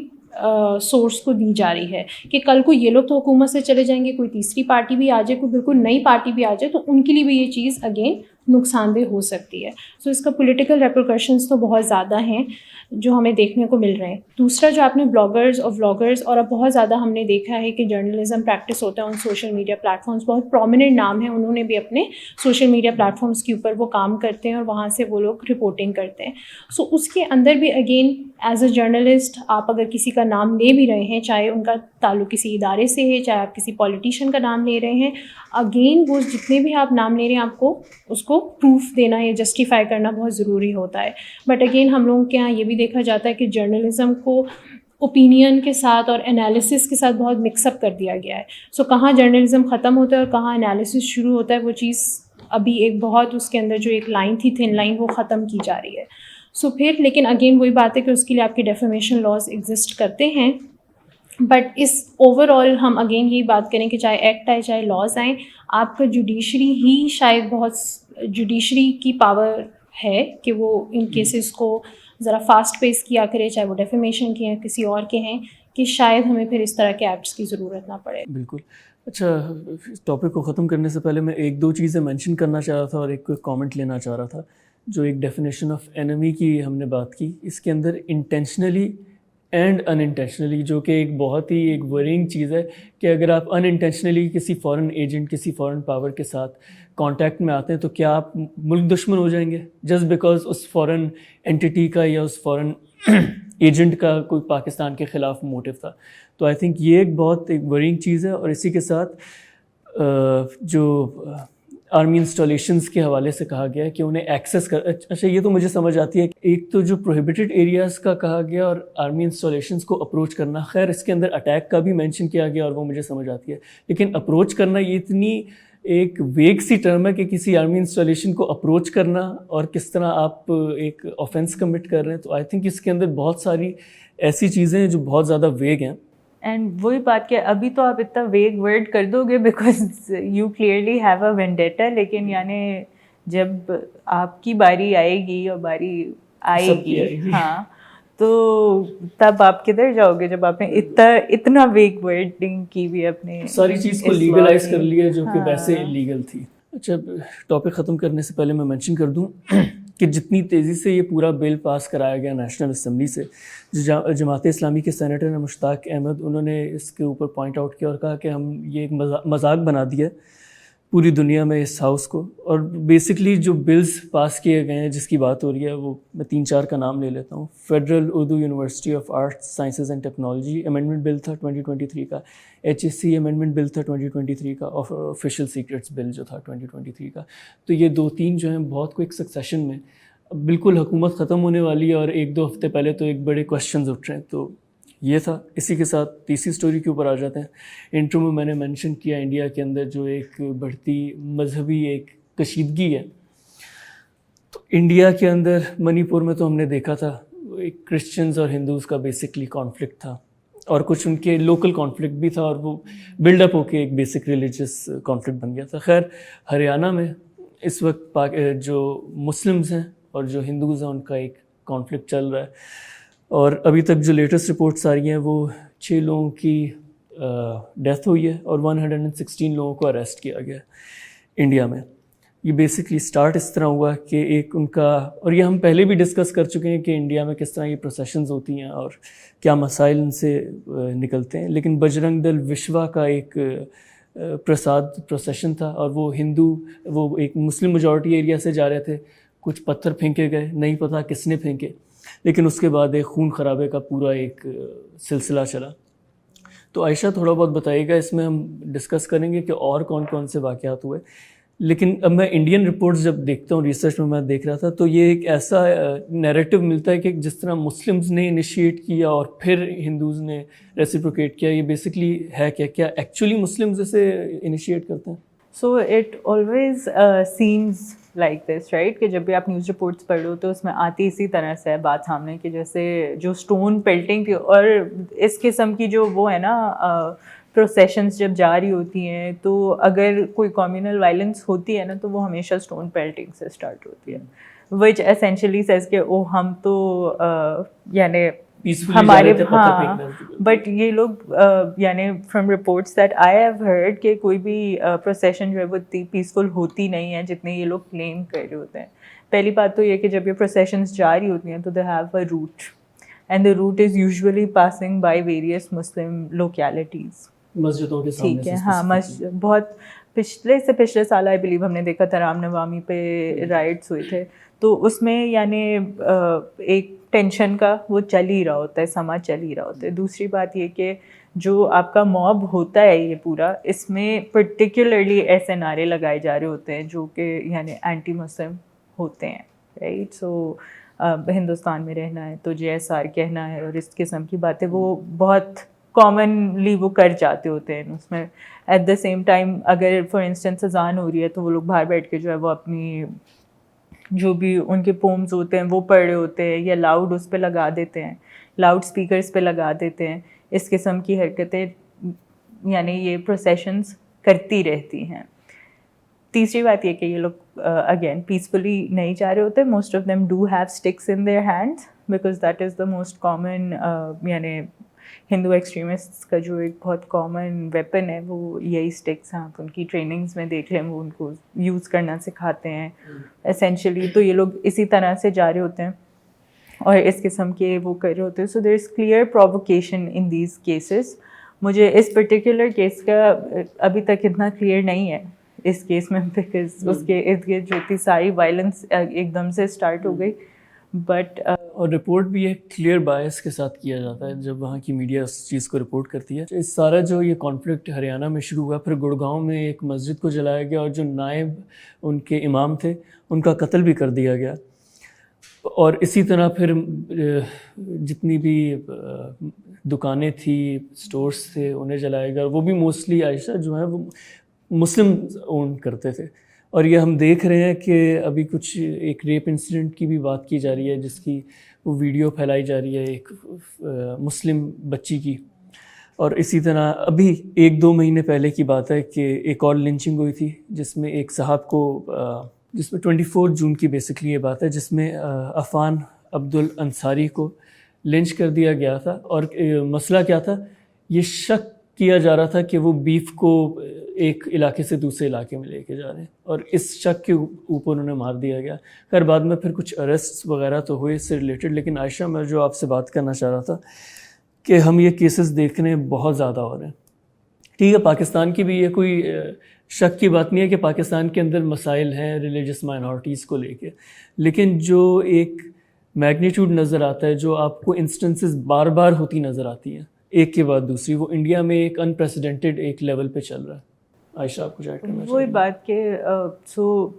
سورس کو دی جا رہی ہے کہ کل کو یہ لوگ تو حکومت سے چلے جائیں گے, کوئی تیسری پارٹی بھی آ جائے, کوئی بالکل نئی پارٹی بھی آ جائے, تو ان کے لیے بھی یہ چیز اگین نقصان دہ ہو سکتی ہے. سو اس کا پولیٹیکل ریپرکشنس تو بہت زیادہ ہیں جو ہمیں دیکھنے کو مل رہے ہیں. دوسرا جو آپ نے بلاگرز اور ولاگرز, اور اب بہت زیادہ ہم نے دیکھا ہے کہ جرنلزم پریکٹس ہوتا ہے on social media platform, بہت پرومیننٹ نام ہیں, انہوں نے بھی اپنے سوشل میڈیا پلیٹ فارمس کے اوپر وہ کام کرتے ہیں اور وہاں سے وہ لوگ رپورٹنگ کرتے ہیں. سو اس کے اندر بھی اگین ایز اے جرنلسٹ آپ اگر کسی کا نام لے بھی رہے ہیں, چاہے ان کا تعلق کسی ادارے سے ہے, چاہے آپ کسی پولیٹیشین کا نام لے رہے ہیں, اگین وہ جتنے بھی آپ نام لے رہے ہیں آپ کو اس کو پروف دینا یا جسٹیفائی کرنا بہت ضروری ہوتا ہے. بٹ اگین ہم لوگوں کے یہاں یہ بھی دیکھا جاتا ہے کہ جرنلزم کو اوپینین کے ساتھ اور انالیسس کے ساتھ بہت مکس اپ کر دیا گیا ہے. سو کہاں جرنلزم ختم ہوتا ہے اور کہاں انالیسس شروع ہوتا ہے, وہ چیز ابھی ایک بہت اس کے اندر جو ایک لائن تھی تھن لائن وہ ختم کی جا رہی ہے. سو پھر لیکن اگین وہی بات ہے کہ اس کے لیے آپ کے ڈیفیمیشن لاز ایگزسٹ کرتے ہیں. بٹ اس اوور آل ہم اگین یہی بات کریں کہ چاہے ایکٹ آئے چاہے لاز آئیں, آپ کا جوڈیشری ہی شاید بہت جوڈیشری کی پاور ہے کہ وہ ان کیسز کو ذرا فاسٹ پیس کیا کرے, چاہے وہ ڈیفیمیشن کے ہیں کسی اور کے ہیں, کہ شاید ہمیں پھر اس طرح کے ایکٹس کی ضرورت نہ پڑے. بالکل. اچھا, ٹاپک کو ختم کرنے سے پہلے میں ایک دو چیزیں مینشن کرنا چاہ رہا تھا اور ایک کامنٹ لینا چاہ رہا تھا. جو ایک ڈیفینیشن آف اینمی کی ہم نے بات کی, اس کے اندر انٹینشنلی اینڈ ان انٹینشنلی, جو کہ ایک بہت ہی ایک ورینگ چیز ہے کہ اگر آپ ان انٹینشنلی کسی فارن ایجنٹ کسی فارن پاور کے ساتھ کانٹیکٹ میں آتے ہیں تو کیا آپ ملک دشمن ہو جائیں گے جسٹ بیکاز اس فارن اینٹی کا یا اس فارن ایجنٹ کا کوئی پاکستان کے خلاف موٹیو تھا؟ تو آئی تھنک یہ ایک بہت ایک ورینگ چیز ہے. اور اسی کے ساتھ جو آرمی انسٹالیشنز کے حوالے سے کہا گیا ہے کہ انہیں ایکسیس کر, اچھا یہ تو مجھے سمجھ آتی ہے کہ ایک تو جو پروہیبٹڈ ایریاز کا کہا گیا اور آرمی انسٹالیشنز کو اپروچ کرنا, خیر اس کے اندر اٹیک کا بھی مینشن کیا گیا اور وہ مجھے سمجھ آتی ہے, لیکن اپروچ کرنا یہ اتنی ایک ویگ سی ٹرم ہے کہ کسی آرمی انسٹالیشن کو اپروچ کرنا اور کس طرح آپ ایک آفینس کمٹ کر رہے ہیں. تو آئی تھنک اس کے اندر بہت ساری ایسی چیزیں ہیں جو بہت زیادہ ویگ ہیں. اینڈ وہی بات کہ ابھی تو آپ اتنا ویگ ورڈ کر دو گے because you clearly have a vendetta, لیکن یعنی جب آپ کی باری آئے گی اور باری آئے گی ہاں تو تب آپ کدھر جاؤ گے جب آپ نے اتنا ویگ ورڈنگ کی بھی اپنے ساری چیز کو لیگلائز کر لیا جو کہ ویسے انلیگل تھی. اچھا, ٹاپک ختم کرنے سے پہلے میں مینشن کر دوں کہ جتنی تیزی سے یہ پورا بل پاس کرایا گیا نیشنل اسمبلی سے, جماعت اسلامی کے سینیٹر مشتاق احمد, انہوں نے اس کے اوپر پوائنٹ آؤٹ کیا اور کہا کہ ہم یہ ایک مذاق بنا دیا پوری دنیا میں اس ہاؤس کو. اور بیسکلی جو بلز پاس کیے گئے ہیں جس کی بات ہو رہی ہے وہ میں 3-4 کا نام لے لیتا ہوں. Federal Urdu university of arts sciences and technology amendment بل تھا 2023 کا, HSC امینڈمنٹ بل تھا 2023 کا, اور آفیشیل سیکرٹس بل جو تھا 2023 کا. تو یہ 2-3 جو ہیں بہت کوئک سکسیشن میں, بالکل حکومت ختم ہونے والی ہے اور 1-2 ہفتے پہلے تو ایک بڑے کویشچنز اٹھ رہے ہیں. تو یہ تھا. اسی کے ساتھ تیسری سٹوری کے اوپر آ جاتے ہیں. انٹرو میں نے مینشن کیا انڈیا کے اندر جو ایک بڑھتی مذہبی ایک کشیدگی ہے. تو انڈیا کے اندر منی پور میں تو ہم نے دیکھا تھا ایک کرسچنز اور ہندوز کا بیسکلی کانفلکٹ تھا اور کچھ ان کے لوکل کانفلکٹ بھی تھا اور وہ بلڈ اپ ہو کے ایک بیسک ریلیجس کانفلکٹ بن گیا تھا. خیر ہریانہ میں اس وقت جو مسلمز ہیں اور جو ہندوز ہیں ان کا ایک کانفلکٹ چل رہا ہے اور ابھی تک جو لیٹسٹ رپورٹس آ رہی ہیں وہ 6 لوگوں کی ڈیتھ ہوئی ہے اور 116 لوگوں کو اریسٹ کیا گیا ہے انڈیا میں. یہ بیسکلی سٹارٹ اس طرح ہوا کہ ایک ان کا, اور یہ ہم پہلے بھی ڈسکس کر چکے ہیں کہ انڈیا میں کس طرح یہ پروسیشنز ہوتی ہیں اور کیا مسائل ان سے نکلتے ہیں, لیکن بجرنگ دل وشوا کا ایک پرساد پروسیشن تھا اور وہ ہندو, وہ ایک مسلم میجورٹی ایریا سے جا رہے تھے, کچھ پتھر پھینکے گئے, نہیں پتہ کس نے پھینکے, لیکن اس کے بعد ایک خون خرابے کا پورا ایک سلسلہ چلا. تو عائشہ تھوڑا بہت بتائیے گا, اس میں ہم ڈسکس کریں گے کہ اور کون کون سے واقعات ہوئے. لیکن اب میں انڈین رپورٹس جب دیکھتا ہوں, ریسرچ میں دیکھ رہا تھا, تو یہ ایک ایسا نیریٹو ملتا ہے کہ جس طرح مسلمز نے انیشیٹ کیا اور پھر ہندوز نے ریسیپروکیٹ کیا, یہ بیسکلی ہے کیا ایکچولی مسلمز اسے انیشیٹ کرتے ہیں؟ So it always seems like this right, کہ جب بھی آپ نیوز رپورٹس پڑھو تو اس میں آتی اسی طرح سے ہے بات سامنے, کہ جیسے جو اسٹون پیلٹنگ تھی اور اس قسم کی جو وہ ہے نا پروسیشنز جب جاری ہوتی ہیں, تو اگر کوئی کمیونل وائلنس ہوتی ہے نا تو وہ ہمیشہ اسٹون پیلٹنگ سے اسٹارٹ ہوتی ہے, وچ اسینشلی سیز کہ او ہم تو یعنی ہمارے, ہاں بٹ یہ لوگ یعنی from reports that I have heard کہ کوئی بھی پروسیشن جو ہے وہ اتنی پیسفل ہوتی نہیں ہے جتنے یہ لوگ کلیم کر رہے ہوتے ہیں. پہلی بات تو یہ کہ جب یہ پروسیشنز جاری ہوتی ہیں تو they have a root, and the root is usually passing by various Muslim localities, مسجدوں کے سامنے ٹھیک ہے. ہاں بہت پچھلے سال آئی بلیو ہم نے دیکھا تھا رام نوامی پہ رائٹس ہوئے تھے, تو اس میں یعنی ایک ٹینشن کا وہ چل ہی رہا ہوتا ہے, سما چل ہی رہا ہوتا ہے. دوسری بات یہ کہ جو آپ کا موب ہوتا ہے یہ پورا, اس میں پرٹیکولرلی ایسے نعرے لگائے جا رہے ہوتے ہیں جو کہ یعنی اینٹی مسلم ہوتے ہیں, رائٹ. سو ہندوستان میں رہنا ہے تو JSR کہنا ہے اور اس قسم کی باتیں وہ بہت کامنلی وہ کر جاتے ہوتے ہیں اس میں. ایٹ دا سیم ٹائم اگر فار انسٹنس اذان ہو رہی ہے تو وہ لوگ باہر بیٹھ کے جو ہے وہ اپنی جو بھی ان کے پومز ہوتے ہیں وہ پڑھ رہے ہوتے ہیں, یا لاؤڈ اس پہ لگا دیتے ہیں, لاؤڈ اسپیکرس پہ لگا دیتے ہیں. اس قسم کی حرکتیں یعنی یہ پروسیشنز کرتی رہتی ہیں. تیسری بات یہ کہ یہ لوگ اگین پیسفلی نہیں جا رہے ہوتے. Most of them do have sticks in their hands, because that is the most common یعنی ہندو ایکسٹریمسٹ کا جو ایک بہت کامن ویپن ہے وہ یہی اسٹکس ہیں. آپ ان کی ٹریننگز میں دیکھ لیں, وہ ان کو یوز کرنا سکھاتے ہیں اسینشلی. تو یہ لوگ اسی طرح سے جا رہے ہوتے ہیں اور اس قسم کے وہ کر رہے ہوتے ہیں. So there is clear provocation in these cases. مجھے اس پرٹیکولر کیس کا ابھی تک اتنا کلیئر نہیں ہے اس کیس میں, بیکاز اس کے ارد گرد جو اتنی ساری وائلنس ایک دم سے اسٹارٹ ہو گئی. بٹ اور رپورٹ بھی ایک کلیئر بائس کے ساتھ کیا جاتا ہے جب وہاں کی میڈیا اس چیز کو رپورٹ کرتی ہے. اس سارا جو یہ کانفلکٹ ہریانہ میں شروع ہوا, پھر گڑگاؤں میں ایک مسجد کو جلایا گیا اور جو نائب ان کے امام تھے ان کا قتل بھی کر دیا گیا. اور اسی طرح پھر جتنی بھی دکانیں تھیں, سٹورز تھے, انہیں جلایا گیا. وہ بھی موسٹلی عائشہ جو ہیں وہ مسلم اون کرتے تھے. اور یہ ہم دیکھ رہے ہیں کہ ابھی کچھ ایک ریپ انسیڈنٹ کی بھی بات کی جا رہی ہے, جس کی وہ ویڈیو پھیلائی جا رہی ہے ایک مسلم بچی کی. اور اسی طرح ابھی 1-2 مہینے پہلے کی بات ہے کہ ایک اور لنچنگ ہوئی تھی جس میں ایک صاحب کو, جس میں 24 جون کی بیسکلی یہ بات ہے, جس میں عفان عبد الانصاری کو لنچ کر دیا گیا تھا. اور مسئلہ کیا تھا, یہ شک کیا جا رہا تھا کہ وہ بیف کو ایک علاقے سے دوسرے علاقے میں لے کے جا رہے ہیں, اور اس شک کے اوپر انہیں مار دیا گیا. خیر بعد میں پھر کچھ ارسٹ وغیرہ تو ہوئے اس سے ریلیٹڈ. لیکن عائشہ, میں جو آپ سے بات کرنا چاہ رہا تھا کہ ہم یہ کیسز دیکھ رہے ہیں بہت زیادہ ہو رہے ہیں. ٹھیک ہے, پاکستان کی بھی یہ کوئی شک کی بات نہیں ہے کہ پاکستان کے اندر مسائل ہیں ریلیجس مائنورٹیز کو لے کے, لیکن جو ایک میگنیٹیوڈ نظر آتا ہے, جو آپ کو انسٹنسز بار بار ہوتی نظر آتی ہیں ایک کے بعد دوسری, وہ انڈیا میں ایک انپریسیڈنٹڈ ایک لیول پہ چل رہا ہے. عائشہ آپ کو ایڈ کرنا وہی بات کہ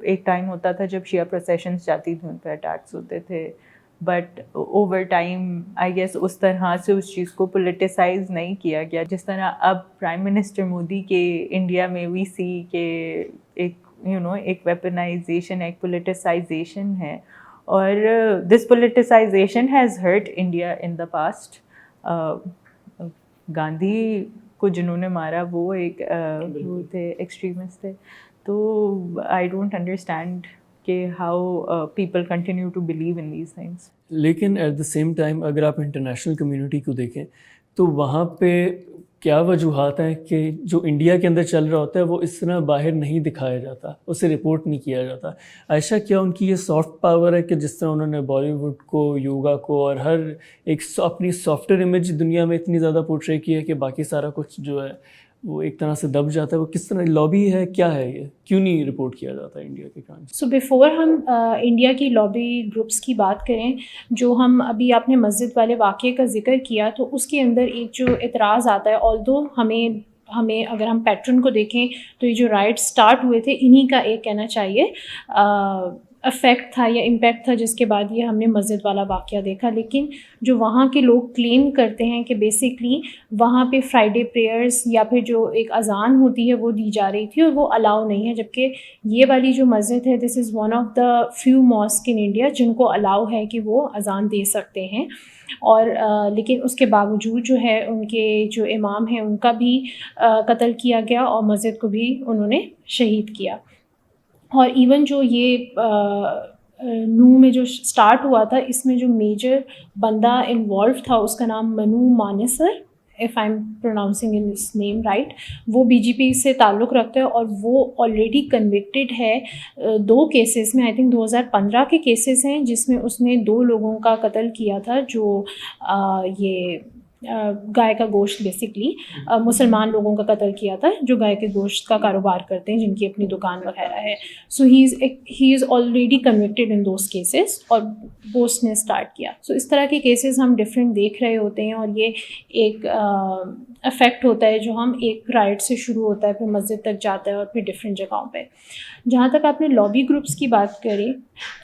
ایک ٹائم ہوتا تھا جب شیعہ پروسیشنز جاتی تھیں ان پہ اٹیکس ہوتے تھے, but over time I guess اس طرح سے اس چیز کو پولیٹیسائز نہیں کیا گیا جس طرح اب پرائم منسٹر مودی کے انڈیا میں وی سی کہ ایک ایک ویپنائزیشن, ایک پولیٹیسائزیشن ہے. اور this politicisation has hurt India in the past. Gandhi کو جنہوں نے مارا وہ ایک وہ تھے ایکسٹریمسٹ تھے. تو آئی ڈونٹ انڈرسٹینڈ کہ how people continue to believe in these things. لیکن ایٹ دا سیم ٹائم اگر آپ انٹرنیشنل کمیونٹی کو دیکھیں تو وہاں پہ کیا وجوہات ہیں کہ جو انڈیا کے اندر چل رہا ہوتا ہے وہ اس طرح باہر نہیں دکھایا جاتا, اسے رپورٹ نہیں کیا جاتا. عائشہ, کیا ان کی یہ سافٹ پاور ہے کہ جس طرح انہوں نے بالی ووڈ کو, یوگا کو اور ہر ایک اپنی سافٹ ویئر امیج دنیا میں اتنی زیادہ پورٹرے کی ہے کہ باقی سارا کچھ جو ہے وہ ایک طرح سے دب جاتا ہے, وہ کس طرح لابی ہے, کیا ہے یہ, کیوں نہیں رپورٹ کیا جاتا ہے انڈیا کے کرائم؟ سو بیفور ہم انڈیا کی لابی گروپس کی بات کریں, جو ہم ابھی آپ نے مسجد والے واقعے کا ذکر کیا, تو اس کے اندر ایک جو اعتراض آتا ہے, آلدو ہمیں اگر ہم پیٹرن کو دیکھیں تو یہ جو رائٹ سٹارٹ ہوئے تھے انہی کا ایک کہنا چاہیے افیکٹ تھا یا امپیکٹ تھا, جس کے بعد یہ ہم نے مسجد والا واقعہ دیکھا. لیکن جو وہاں کے لوگ کلیم کرتے ہیں کہ بیسکلی وہاں پہ فرائیڈے پریئرز یا پھر جو ایک اذان ہوتی ہے وہ دی جا رہی تھی اور وہ الاؤ نہیں ہے, جبکہ یہ والی جو مسجد ہے this is one of the few mosques in India جن کو الاؤ ہے کہ وہ اذان دے سکتے ہیں. اور لیکن اس کے باوجود جو ہے ان کے جو امام ہیں ان کا بھی قتل کیا گیا اور مسجد کو بھی انہوں نے شہید کیا. اور ایون جو یہ نو میں جو سٹارٹ ہوا تھا, اس میں جو میجر بندہ انوالو تھا اس کا نام منو Mansar, if I'm pronouncing his name right, وہ بی جے پی سے تعلق رکھتا ہے اور وہ آلریڈی کنوکٹڈ ہے 2 کیسز میں. آئی تھنک 2015 کے کیسز ہیں جس میں اس نے 2 لوگوں کا قتل کیا تھا جو یہ گائے کا گوشت, بیسکلی مسلمان لوگوں کا قتل کیا تھا جو گائے کے گوشت کا کاروبار کرتے ہیں, جن کی اپنی دکان وغیرہ ہے. So he is already convicted in those cases اور وہ اس نے اسٹارٹ کیا. سو اس طرح کے کیسز ہم ڈفرینٹ دیکھ رہے ہوتے ہیں, اور یہ ایک افیکٹ ہوتا ہے جو ہم ایک رائٹ سے شروع ہوتا ہے, پھر مسجد تک جاتا ہے اور پھر ڈفرینٹ جگہوں پہ. جہاں تک آپ نے لابی گروپس کی بات کریں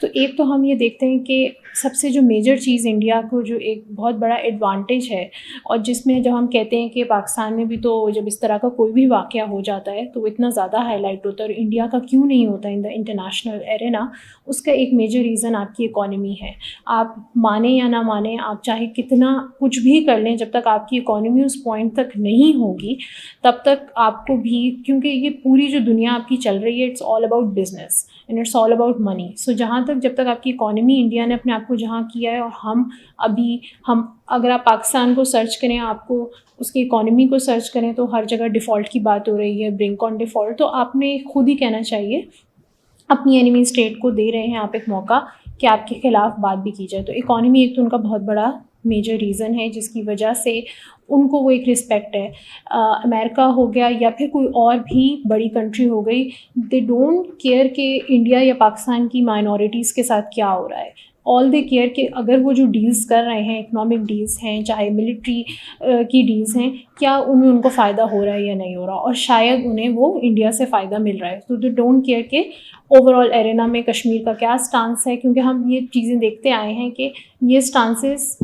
تو ایک تو ہم یہ دیکھتے ہیں کہ سب سے جو میجر چیز انڈیا کو جو ایک بہت بڑا ایڈوانٹیج ہے, اور جس میں جب ہم کہتے ہیں کہ پاکستان میں بھی تو جب اس طرح کا کوئی بھی واقعہ ہو جاتا ہے تو وہ اتنا زیادہ ہائی لائٹ ہوتا ہے, اور انڈیا کا کیوں نہیں ہوتا ان دا انٹرنیشنل ایرینا, اس کا ایک میجر ریزن آپ کی اکانومی ہے. آپ مانیں یا نہ مانیں, آپ چاہے کتنا کچھ بھی کر لیں, جب تک آپ کی اکانومی اس پوائنٹ تک نہیں ہوگی تب تک آپ کو بھی, کیونکہ یہ پوری جو دنیا آپ کی چل رہی ہے it's all about business and it's all about money. سو جہاں تک جب تک آپ کی اکانومی, انڈیا نے اپنے آپ کو جہاں کیا ہے, اور ہم اگر آپ پاکستان کو سرچ کریں, آپ کو اس کی اکانومی کو سرچ کریں تو ہر جگہ ڈیفالٹ کی بات ہو رہی ہے, برنک آن ڈیفالٹ. تو آپ نے خود ہی کہنا چاہیے اپنی اینیمی اسٹیٹ کو دے رہے ہیں آپ ایک موقع کہ آپ کے خلاف بات بھی کی جائے. تو اکانومی ایک تو ان کا بہت بڑا میجر ریزن ہے جس کی وجہ سے ان کو وہ ایک رسپیکٹ ہے. امریکہ ہو گیا یا پھر کوئی اور بھی بڑی کنٹری ہو گئی, دے ڈونٹ کیئر کہ انڈیا یا پاکستان کی مائنورٹیز کے ساتھ کیا ہو رہا ہے. آل دے کیئر کہ اگر وہ جو ڈیلز کر رہے ہیں, اکنامک ڈیلز ہیں چاہے ملٹری کی ڈیلز ہیں, کیا ان کو فائدہ ہو رہا ہے یا نہیں ہو رہا, اور شاید انہیں وہ انڈیا سے فائدہ مل رہا ہے. تو دے ڈونٹ کیئر کہ اوور آل ایرینا میں کشمیر کا کیا اسٹانس ہے, کیونکہ ہم یہ چیزیں دیکھتے آئے ہیں کہ یہ اسٹانسز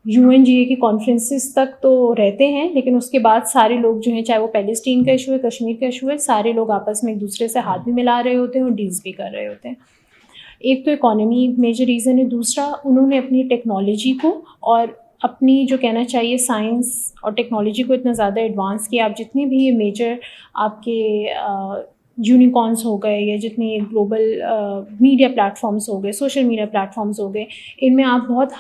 UN کی کانفرنسز تک تو رہتے ہیں, لیکن اس کے بعد سارے لوگ جو ہیں, چاہے وہ پیلسٹین کا ایشو ہے, کشمیر کا ایشو ہے, سارے لوگ آپس میں ایک دوسرے سے ہاتھ بھی ملا رہے ہوتے ہیں اور ڈیلز بھی کر رہے ہوتے ہیں. ایک تو اکانومی میجر ریزن ہے, دوسرا انہوں نے اپنی ٹیکنالوجی کو اور اپنی جو کہنا چاہیے سائنس اور ٹیکنالوجی کو اتنا زیادہ ایڈوانس کیا. آپ جتنے بھی یہ میجر آپ کے یونیکارنس ہو گئے یا جتنے گلوبل میڈیا پلیٹفارمس ہو گئے, سوشل میڈیا پلیٹفارمس ہو گئے, ان میں آپ بہت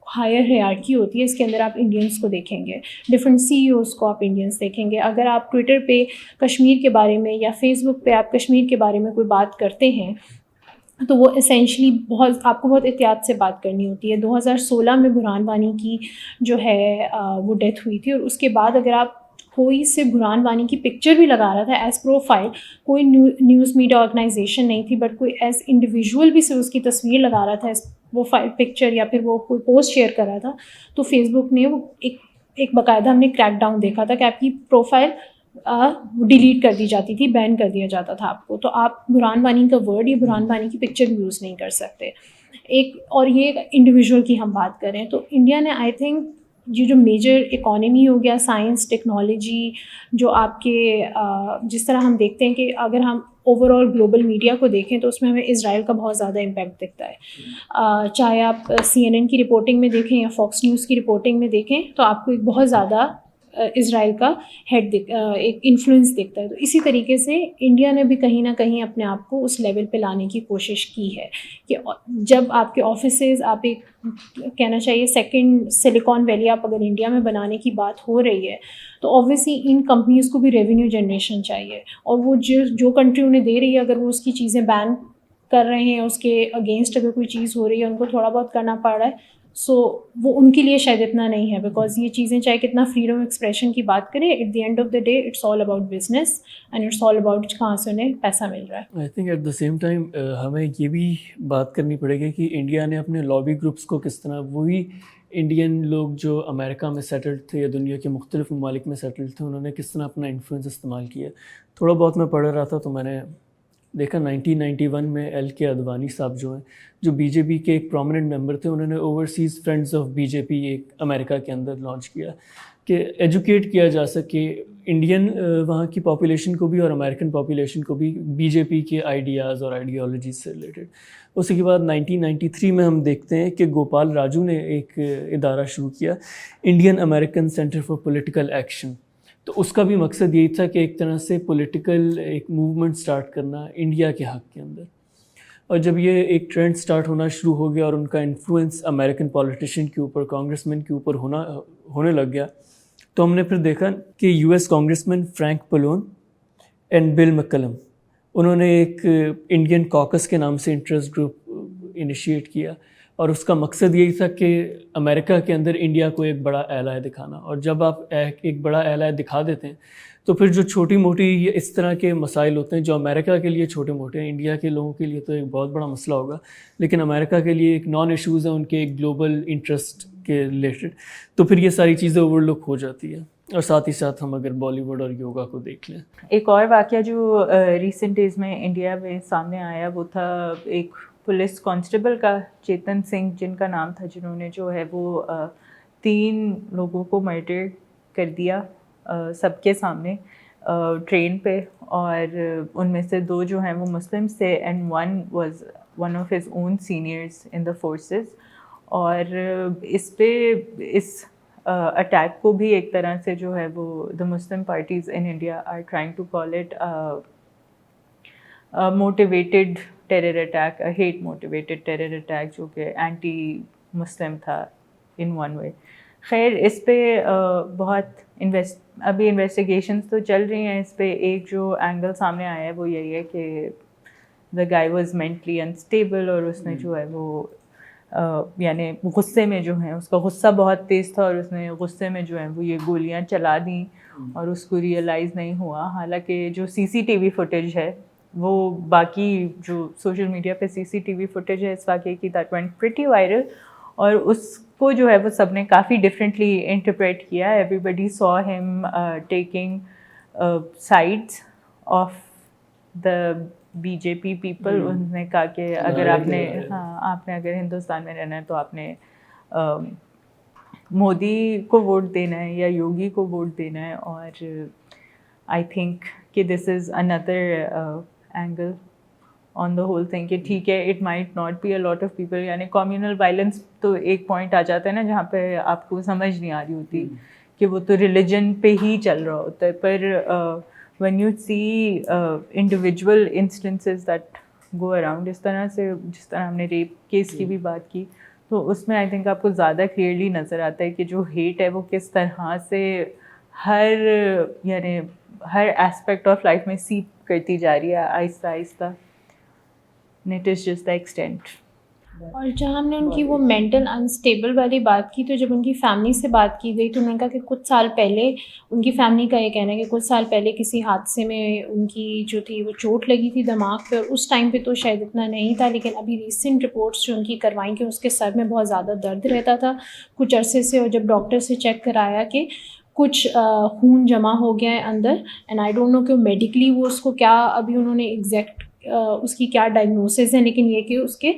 ہائر ہیرارکی ہوتی ہے, اس کے اندر آپ انڈینس کو دیکھیں گے, ڈفرینٹ CEOs کو آپ انڈینس دیکھیں گے. اگر آپ ٹویٹر پہ کشمیر کے بارے میں یا فیس بک پہ آپ کشمیر کے بارے میں کوئی بات کرتے ہیں تو وہ اسینشلی آپ کو بہت احتیاط سے بات کرنی ہوتی ہے. 2016 میں برہان وانی کی جو ہے وہ ڈیتھ ہوئی تھی, اور اس کے بعد اگر آپ کوئی سے برہان وانی کی پکچر بھی لگا رہا تھا ایز پروفائل, کوئی نیوز میڈیا آرگنائزیشن نہیں تھی, بٹ کوئی ایز انڈیویژول بھی سے اس کی تصویر لگا رہا تھا, وہ پکچر یا پھر وہ کوئی پوسٹ شیئر کر رہا تھا, تو فیس بک نے وہ ایک باقاعدہ ہم نے کریک ڈاؤن دیکھا تھا کہ آپ کی پروفائل ڈیلیٹ کر دی جاتی تھی, بین کر دیا جاتا تھا آپ کو. تو آپ برہان وانی کا ورڈ یا برہان وانی کی پکچر یوز نہیں کر سکتے. اور یہ انڈیویژول کی ہم بات کریں تو انڈیا نے آئی تھنک یہ جو میجر اکانومی ہو گیا, سائنس ٹیکنالوجی, جو آپ کے جس طرح ہم دیکھتے ہیں کہ اگر ہم اوور آل گلوبل میڈیا کو دیکھیں تو اس میں ہمیں اسرائیل کا بہت زیادہ امپیکٹ دکھتا ہے. چاہے آپ CNN کی رپورٹنگ میں دیکھیں یا فاکس نیوز کی رپورٹنگ میں دیکھیں تو آپ کو ایک بہت زیادہ اسرائیل کا ایک انفلوئنس دکھتا ہے. تو اسی طریقے سے انڈیا نے بھی کہیں نہ کہیں اپنے آپ کو اس لیول پہ لانے کی کوشش کی ہے کہ جب آپ کے آفیسز, آپ ایک کہنا چاہیے سیکنڈ سلیکان ویلی آپ اگر انڈیا میں بنانے کی بات ہو رہی ہے تو اوبویسلی ان کمپنیز کو بھی ریونیو جنریشن چاہیے, اور وہ جو کنٹری انہیں دے رہی ہے اگر وہ اس کی چیزیں بین کر رہے ہیں, اس کے اگینسٹ اگر کوئی چیز ہو رہی ہے, ان کو تھوڑا بہت کرنا پڑ رہا ہے, سو وہ ان کے لیے شاید اتنا نہیں ہے, بیکاز یہ چیزیں چاہے کتنا فریڈم آف ایکسپریشن کی بات کریں, at the end of the day it's all about business and it's all about کہاں سے انہیں پیسہ مل رہا ہے. I think at the same time ہمیں یہ بھی بات کرنی پڑے گی کہ انڈیا نے اپنے لابی گروپس کو کس طرح, وہی انڈین لوگ جو امریکہ میں سیٹلڈ تھے یا دنیا کے مختلف ممالک میں سیٹلڈ تھے, انہوں نے کس طرح اپنا انفلوئنس استعمال کیا. تھوڑا بہت میں پڑھ رہا تھا تو میں نے دیکھا 1991 میں ایل کے اڈوانی صاحب جو ہیں, جو بی جے پی کے ایک پرومیننٹ ممبر تھے, انہوں نے overseas friends of B J P ایک امریکہ کے اندر لانچ کیا کہ ایجوکیٹ کیا جا سکے انڈین وہاں کی پاپولیشن کو بھی اور امریکن پاپولیشن کو بھی بی جے پی کے آئیڈیاز اور آئیڈیالوجیز سے ریلیٹڈ. اس کے بعد 1993 میں ہم دیکھتے ہیں کہ گوپال راجو نے ایک ادارہ شروع کیا, Indian American centre for political action. تو اس کا بھی مقصد یہی تھا کہ ایک طرح سے پولیٹیکل ایک موومنٹ سٹارٹ کرنا انڈیا کے حق کے اندر. اور جب یہ ایک ٹرینڈ سٹارٹ ہونا شروع ہو گیا اور ان کا انفلوئنس امریکن پولیٹیشین کے اوپر, کانگریس مین کے اوپر ہونے لگ گیا, تو ہم نے پھر دیکھا کہ یو ایس کانگریس مین فرینک پلون اینڈ بل مکلم, انہوں نے ایک انڈین کاکس کے نام سے انٹرسٹ گروپ انیشیٹ کیا, اور اس کا مقصد یہی تھا کہ امریکہ کے اندر انڈیا کو ایک بڑا ایلائے دکھانا. اور جب آپ ایک بڑا ایلائے دکھا دیتے ہیں تو پھر جو چھوٹی موٹی اس طرح کے مسائل ہوتے ہیں جو امریکہ کے لیے چھوٹے موٹے ہیں, انڈیا کے لوگوں کے لیے تو ایک بہت بڑا مسئلہ ہوگا, لیکن امریکہ کے لیے ایک نان ایشوز ہیں ان کے ایک گلوبل انٹرسٹ کے ریلیٹڈ, تو پھر یہ ساری چیزیں اوور لک ہو جاتی ہیں. اور ساتھ ہی ساتھ ہم اگر بالی ووڈ اور یوگا کو دیکھ لیں, ایک اور واقعہ جو ریسنٹ ڈیز میں انڈیا میں سامنے آیا وہ تھا ایک پولیس کانسٹیبل کا, چیتن سنگھ جن کا نام تھا, جنہوں نے جو ہے وہ 3 لوگوں کو مرڈر کر دیا سب کے سامنے ٹرین پہ, اور ان میں سے 2 جو ہیں وہ مسلمس تھے and one was one of his own seniors in the forces. اور اس اٹیک کو بھی ایک طرح سے جو ہے وہ the Muslim parties in India are trying to call it motivated terror attack, hate motivated terror attack, جو کہ اینٹی مسلم تھا ان ون وے. خیر اس پہ بہت ابھی انویسٹیگیشنس تو چل رہی ہیں اس پہ. ایک جو اینگل سامنے آیا ہے وہ یہی ہے کہ دا گائے واز مینٹلی انسٹیبل, اور اس نے جو ہے وہ یعنی غصے میں جو ہیں, اس کا غصہ بہت تیز تھا اور اس نے غصے میں جو ہے وہ یہ گولیاں چلا دیں اور اس کو ریئلائز نہیں ہوا. حالانکہ جو سی سی ٹی وی فوٹیج ہے وہ باقی جو سوشل میڈیا پہ سی سی ٹی وی فوٹیج ہے اس واقعے کی, دیٹ وینٹ پریٹی وائرل, اور اس کو جو ہے وہ سب نے کافی ڈفرینٹلی انٹرپریٹ کیا. ایوری بڈی سو ہم taking sides of the be J P people. انہوں نے کہا کہ اگر آپ نے اگر ہندوستان میں رہنا ہے تو آپ نے مودی کو ووٹ دینا ہے یا یوگی کو ووٹ دینا ہے. اور آئی تھنک کہ this is another angle on the whole thing کہ ٹھیک ہے it might not be a lot of people, یعنی کمیونل وائلنس تو ایک پوائنٹ آ جاتا ہے نا جہاں پہ آپ کو سمجھ نہیں آ رہی ہوتی کہ وہ تو ریلیجن پہ ہی چل رہا ہوتا ہے. پر when you see individual instances that go around اس طرح سے, جس طرح ہم نے ریپ کیس کی بھی بات کی, تو اس میں آئی تھنک آپ کو زیادہ کلیئرلی نظر آتا ہے کہ جو ہیٹ ہے وہ کس طرح سے یعنی ہر ایسپیکٹ آف لائف میں سیپ کرتی جا رہی ہے آہستہ آہستہ. It is just the extent. اور جہاں ہم نے ان کی وہ مینٹل انسٹیبل والی بات کی, تو جب ان کی فیملی سے بات کی گئی تو انہوں نے کہا کہ کچھ سال پہلے ان کی فیملی کا یہ کہنا ہے کہ کچھ سال پہلے کسی حادثے میں ان کی جو تھی وہ چوٹ لگی تھی دماغ پہ, اور اس ٹائم پہ تو شاید اتنا نہیں تھا, لیکن ابھی ریسنٹ رپورٹس جو ان کی کروائیں کہ اس کے سر میں بہت زیادہ درد رہتا تھا کچھ عرصے سے, اور جب ڈاکٹر سے چیک کرایا کہ کچھ خون جمع ہو گیا ہے اندر, اینڈ آئی ڈونٹ نو کہ میڈیکلی وہ اس کو کیا ابھی انہوں نے ایگزیکٹ اس کی کیا ڈائگنوسز ہے, لیکن یہ کہ اس کے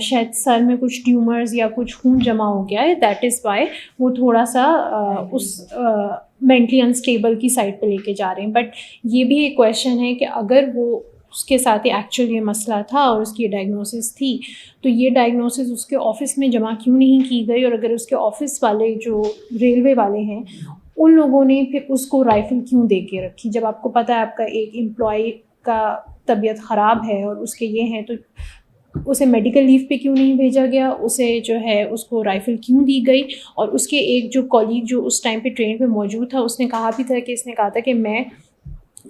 شاید سر میں کچھ ٹیومرز یا کچھ خون جمع ہو گیا ہے, دیٹ از وائی وہ تھوڑا سا اس مینٹلی انسٹیبل کی سائڈ پہ لے کے جا رہے ہیں. بٹ یہ بھی ایک کویشچن ہے کہ اگر وہ اس کے ساتھ ایکچوئل یہ مسئلہ تھا اور اس کی ڈائگنوسس تھی, تو یہ ڈائگنوسس اس کے آفس میں جمع کیوں نہیں کی گئی, اور اگر اس کے آفس والے جو ریلوے والے ہیں ان لوگوں نے پھر اس کو رائفل کیوں دے کے رکھی, جب آپ کو پتہ ہے آپ کا ایک امپلائی کا طبیعت خراب ہے اور اس کے یہ ہیں, تو اسے میڈیکل لیو پہ کیوں نہیں بھیجا گیا, اسے جو ہے اس کو رائفل کیوں دی گئی. اور اس کے ایک جو کولیگ جو اس ٹائم پہ ٹرین پہ موجود تھا اس نے کہا بھی تھا کہ اس نے کہا تھا کہ میں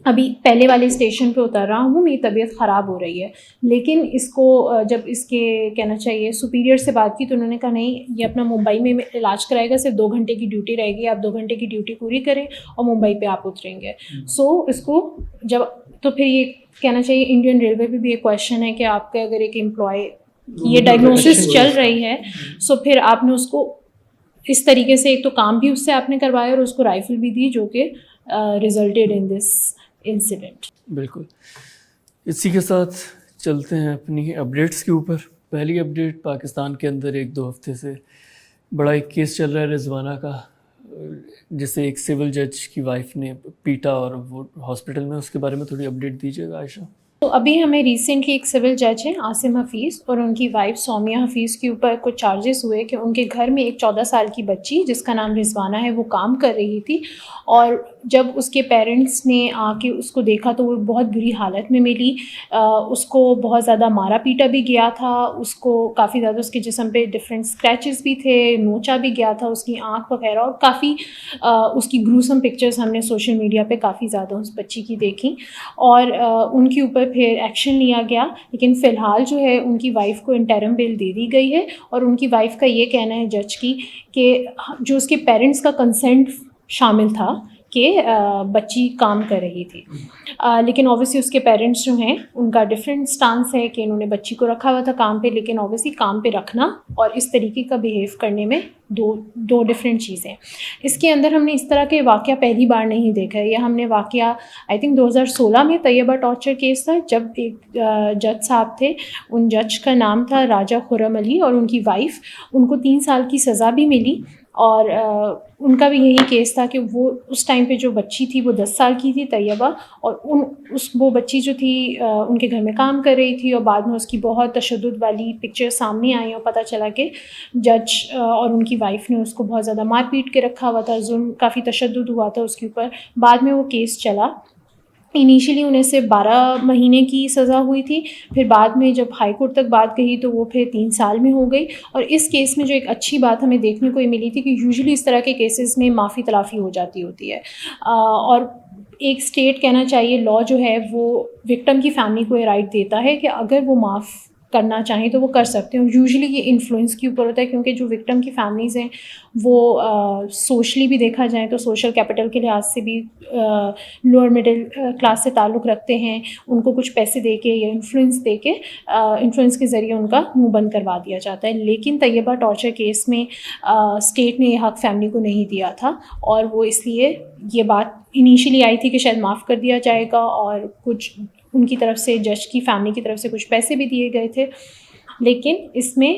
ابھی پہلے والے اسٹیشن پہ اتر رہا ہوں, میری طبیعت خراب ہو رہی ہے. لیکن اس کو جب اس کے کہنا چاہیے سپیریئر سے بات کی تو انہوں نے کہا نہیں, یہ اپنا ممبئی میں علاج کرائے گا, صرف 2 گھنٹے کی ڈیوٹی رہے گی, آپ 2 گھنٹے کی ڈیوٹی پوری کریں اور ممبئی پہ آپ اتریں گے. سو اس کو جب تو پھر یہ کہنا چاہیے انڈین ریلوے پہ بھی ایک کویشچن ہے کہ آپ کا اگر ایک امپلائی یہ ڈائگنوسس چل رہی ہے, سو پھر آپ نے اس کو اس طریقے سے ایک تو کام بھی اس سے آپ نے کروایا اور اس کو رائفل بھی دی, جو کہ ریزلٹیڈ ان دس انسیڈنٹ. بالکل. اسی کے ساتھ چلتے ہیں اپنی اپڈیٹس کے اوپر. پہلی اپڈیٹ, پاکستان کے اندر 1-2 ہفتے سے بڑا ایک کیس چل رہا ہے رضوانہ کا, جسے ایک سول جج کی وائف نے پیٹا اور وہ ہاسپٹل میں. اس کے بارے میں تھوڑی اپڈیٹ دیجیے گا عائشہ. تو ابھی ہمیں ریسنٹلی ایک سول جج ہیں عاصم حفیظ اور ان کی وائف سومیہ حفیظ کے اوپر کچھ چارجز ہوئے کہ ان کے گھر میں ایک 14 سال کی بچی جس کا نام رضوانہ ہے وہ کام کر رہی تھی, اور جب اس کے پیرنٹس نے آ کے اس کو دیکھا تو وہ بہت بری حالت میں ملی. اس کو بہت زیادہ مارا پیٹا بھی گیا تھا, اس کو کافی زیادہ اس کے جسم پہ ڈفرینٹ اسکریچز بھی تھے, نوچا بھی گیا تھا, اس کی آنکھ وغیرہ, اور کافی اس کی گروسم پکچرز ہم نے سوشل میڈیا پہ کافی زیادہ اس بچی کی دیکھی, اور ان کے اوپر پھر ایکشن لیا گیا. لیکن فی الحال جو ہے ان کی وائف کو انٹرم بیل دے دی گئی ہے, اور ان کی وائف کا یہ کہنا ہے جج کی کہ جو اس کے پیرنٹس کا کنسنٹ شامل تھا کہ بچی کام کر رہی تھی. لیکن اوبیسلی اس کے پیرنٹس جو ہیں ان کا ڈفرینٹ سٹانس ہے کہ انہوں نے بچی کو رکھا ہوا تھا کام پہ, لیکن اوبیسلی کام پہ رکھنا اور اس طریقے کا بیہیو کرنے میں دو ڈفرینٹ چیزیں. اس کے اندر ہم نے اس طرح کے واقعہ پہلی بار نہیں دیکھا ہے. یہ ہم نے واقعہ آئی تھنک 2016 میں طیبہ ٹارچر کیس تھا, جب ایک جج صاحب تھے, ان جج کا نام تھا راجہ خرم علی, اور ان کی وائف, ان کو 3 سال کی سزا بھی ملی. اور ان کا بھی یہی کیس تھا کہ وہ اس ٹائم پہ جو بچی تھی وہ 10 سال کی تھی طیبہ, اور وہ بچی جو تھی ان کے گھر میں کام کر رہی تھی, اور بعد میں اس کی بہت تشدد والی پکچر سامنے آئی اور پتہ چلا کہ جج اور ان کی وائف نے اس کو بہت زیادہ مار پیٹ کے رکھا ہوا تھا, ظلم کافی تشدد ہوا تھا اس کے اوپر. بعد میں وہ کیس چلا, انیشیلی انہیں صرف 12 مہینے کی سزا ہوئی تھی, پھر بعد میں جب ہائی کورٹ تک بات گئی تو وہ پھر 3 سال میں ہو گئی. اور اس کیس میں جو ایک اچھی بات ہمیں دیکھنے کو یہ ملی تھی کہ یوزلی اس طرح کے کیسز میں معافی تلافی ہو جاتی ہوتی ہے, اور ایک اسٹیٹ کہنا چاہیے لا جو ہے وہ وکٹم کی فیملی کو یہ رائٹ دیتا ہے کہ اگر وہ معاف کرنا چاہیں تو وہ کر سکتے ہیں. یوزلی یہ انفلوئنس کے اوپر ہوتا ہے, کیونکہ جو وکٹم کی فیملیز ہیں وہ سوشلی بھی دیکھا جائے تو سوشل کیپٹل کے لحاظ سے بھی لوور مڈل کلاس سے تعلق رکھتے ہیں. ان کو کچھ پیسے دے کے یا انفلوئنس کے ذریعے ان کا منہ بند کروا دیا جاتا ہے. لیکن طیبہ ٹارچر کیس میں اسٹیٹ نے یہ حق فیملی کو نہیں دیا تھا, اور وہ اس لیے یہ بات انیشیلی آئی تھی کہ شاید معاف کر دیا جائے گا, اور کچھ ان کی طرف سے جج کی فیملی کی طرف سے کچھ پیسے بھی دیے گئے تھے, لیکن اس میں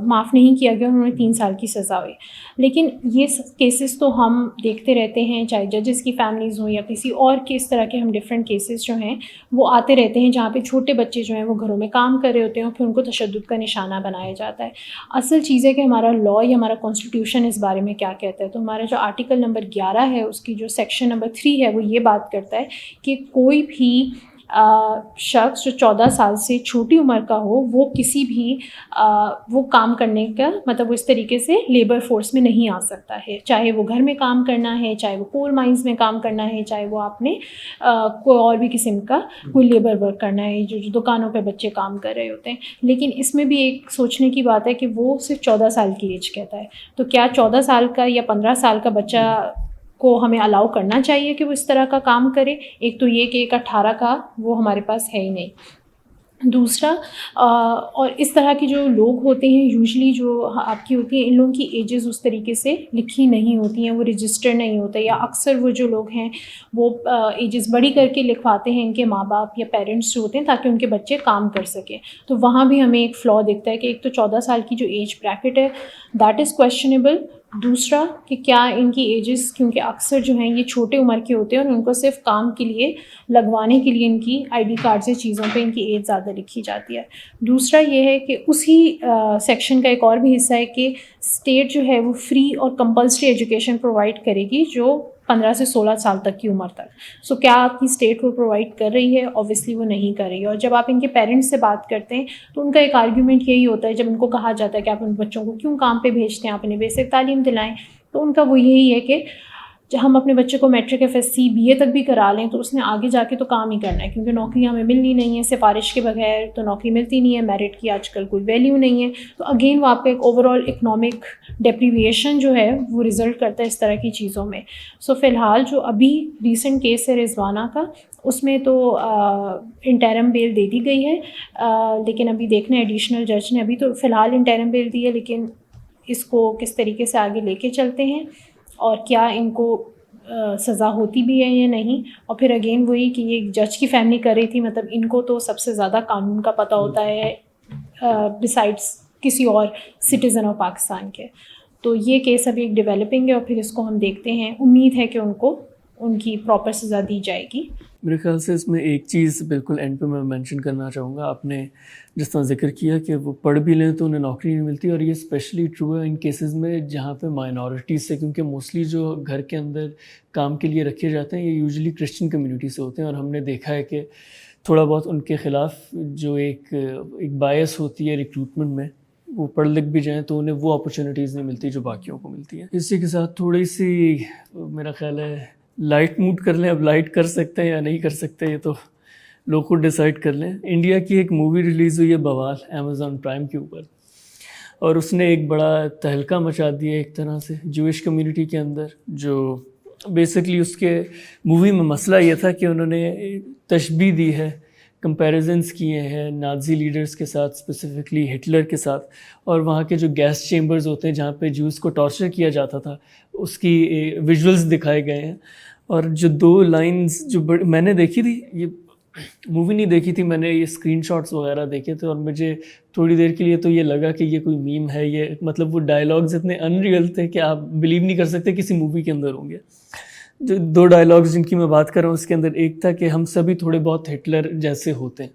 معاف نہیں کیا گیا, انہوں نے 3 سال کی سزا ہوئی. لیکن یہ کیسز تو ہم دیکھتے رہتے ہیں, چاہے ججز کی فیملیز ہوں یا کسی اور کے اس طرح کے ہم ڈفرینٹ کیسز جو ہیں وہ آتے رہتے ہیں, جہاں پہ چھوٹے بچے جو ہیں وہ گھروں میں کام کر رہے ہوتے ہیں اور پھر ان کو تشدد کا نشانہ بنایا جاتا ہے. اصل چیز ہے کہ ہمارا لا یا ہمارا کانسٹیٹیوشن اس بارے میں کیا کہتا ہے. تو ہمارا جو آرٹیکل نمبر 11 ہے اس کی جو سیکشن نمبر 3 ہے وہ یہ بات کرتا ہے کہ کوئی بھی شخص جو 14 سال سے چھوٹی عمر کا ہو وہ کسی بھی وہ کام کرنے کا مطلب وہ اس طریقے سے لیبر فورس میں نہیں آ سکتا ہے, چاہے وہ گھر میں کام کرنا ہے, چاہے وہ کول مائنز میں کام کرنا ہے, چاہے وہ آپ نے کوئی اور بھی قسم کا کوئی لیبر ورک کرنا ہے, جو دکانوں پہ بچے کام کر رہے ہوتے ہیں. لیکن اس میں بھی ایک سوچنے کی بات ہے کہ وہ صرف 14 سال کی ایج کہتا ہے, تو کیا 14 سال کا یا 15 سال کا بچہ کو ہمیں الاؤ کرنا چاہیے کہ وہ اس طرح کا کام کرے؟ ایک تو یہ کہ ایک 18 کا وہ ہمارے پاس ہے ہی نہیں. دوسرا اور اس طرح کے جو لوگ ہوتے ہیں یوزلی جو آپ کی ہوتی ہیں ان لوگوں کی ایجز اس طریقے سے لکھی نہیں ہوتی ہیں, وہ رجسٹر نہیں ہوتا, یا اکثر وہ جو لوگ ہیں وہ ایجز بڑی کر کے لکھواتے ہیں ان کے ماں باپ یا پیرنٹس جو ہوتے ہیں تاکہ ان کے بچے کام کر سکیں. تو وہاں بھی ہمیں ایک فلا دکھتا ہے کہ ایک تو 14 سال کی جو ایج بریکٹ ہے دیٹ از کویشچنیبل. دوسرا کہ کیا ان کی ایجز کیونکہ اکثر جو ہیں یہ چھوٹے عمر کے ہوتے ہیں اور ان کو صرف کام کے لیے لگوانے کے لیے ان کی آئی ڈی کارڈ سے چیزوں پہ ان کی ایج زیادہ لکھی جاتی ہے. دوسرا یہ ہے کہ اسی سیکشن کا ایک اور بھی حصہ ہے کہ اسٹیٹ جو ہے وہ فری اور کمپلسری ایجوکیشن پرووائڈ کرے گی جو 15 سے 16 سال تک کی عمر تک. سو کیا آپ کی اسٹیٹ کو پرووائڈ کر رہی ہے؟ اوبیسلی وہ نہیں کر رہی ہے. اور جب آپ ان کے پیرنٹس سے بات کرتے ہیں تو ان کا ایک آرگیومنٹ یہی ہوتا ہے, جب ان کو کہا جاتا ہے کہ آپ ان بچوں کو کیوں کام پہ بھیجتے ہیں, آپ انہیں بیسک تعلیم دلائیں, تو ان کا وہ یہی ہے کہ جب ہم اپنے بچے کو matric F S C B A تک بھی کرا لیں تو اس نے آگے جا کے تو کام ہی کرنا ہے، کیونکہ نوکریاں ہمیں ملنی نہیں ہیں، سفارش کے بغیر تو نوکری ملتی نہیں ہے، میرٹ کی آج کل کوئی ویلیو نہیں ہے. تو اگین وہ آپ کا ایک اوور آل اکنامک ڈیپریویشن جو ہے وہ رزلٹ کرتا ہے اس طرح کی چیزوں میں. سو فی الحال جو ابھی ریسنٹ کیس ہے رضوانہ کا، اس میں تو انٹرم بیل دے دی گئی ہے، لیکن ابھی دیکھنا ہے ایڈیشنل جج نے ابھی تو فی الحال انٹرم بیل دی ہے، لیکن اس کو کس طریقے سے آگے لے کے چلتے ہیں اور کیا ان کو سزا ہوتی بھی ہے یا نہیں. اور پھر اگین وہی کہ یہ جج کی فیملی کر رہی تھی، مطلب ان کو تو سب سے زیادہ قانون کا پتہ ہوتا ہے بسائڈس کسی اور سٹیزن آف پاکستان کے. تو یہ کیس ابھی ایک ڈیولپنگ ہے اور پھر اس کو ہم دیکھتے ہیں. امید ہے کہ ان کو ان کی پراپر سزا دی جائے گی. میرے خیال سے اس میں ایک چیز بالکل اینڈ پہ میں مینشن کرنا چاہوں گا. آپ نے جس طرح ذکر کیا کہ وہ پڑھ بھی لیں تو انہیں نوکری نہیں ملتی، اور یہ اسپیشلی ٹرو ہے ان کیسز میں جہاں پہ مائنورٹیز سے، کیونکہ موسٹلی جو گھر کے اندر کام کے لیے رکھے جاتے ہیں یہ یوزلی کرسچن کمیونٹی سے ہوتے ہیں، اور ہم نے دیکھا ہے کہ تھوڑا بہت ان کے خلاف جو ایک بائس ہوتی ہے ریکروٹمنٹ میں، وہ پڑھ لکھ بھی جائیں تو انہیں وہ اپرچونیٹیز نہیں ملتی جو باقیوں کو ملتی ہیں. اسی کے ساتھ تھوڑی سی میرا خیال ہے لائٹ موڈ کر لیں. اب لائٹ کر سکتے ہیں یا نہیں کر سکتے یہ تو لوگ خود ڈیسائیڈ کر لیں. انڈیا کی ایک مووی ریلیز ہوئی ہے بوال امیزون پرائم کے اوپر، اور اس نے ایک بڑا تہلکہ مچا دیا ایک طرح سے جوئش کمیونٹی کے اندر. جو بیسکلی اس کے مووی میں مسئلہ یہ تھا کہ انہوں نے تشبیہ دی ہے، کمپیریزنس کیے ہیں نازی لیڈرز کے ساتھ، اسپیسیفکلی ہٹلر کے ساتھ، اور وہاں کے جو گیس چیمبرز ہوتے ہیں جہاں پہ جوز کو ٹارچر کیا جاتا تھا اس کی ویژولز دکھائے گئے ہیں. اور جو دو لائنز جو میں نے دیکھی تھی، یہ مووی نہیں دیکھی تھی میں نے، یہ اسکرین شاٹس وغیرہ دیکھے تھے، اور مجھے تھوڑی دیر کے لیے تو یہ لگا کہ یہ کوئی میم ہے. یہ مطلب وہ ڈائلاگز اتنے ان ریئل تھے کہ آپ بلیو نہیں کر سکتے کسی مووی کے اندر ہوں گے. جو دو ڈائلاگز جن کی میں بات کر رہا ہوں اس کے اندر ایک تھا کہ ہم سبھی تھوڑے بہت ہٹلر جیسے ہوتے ہیں،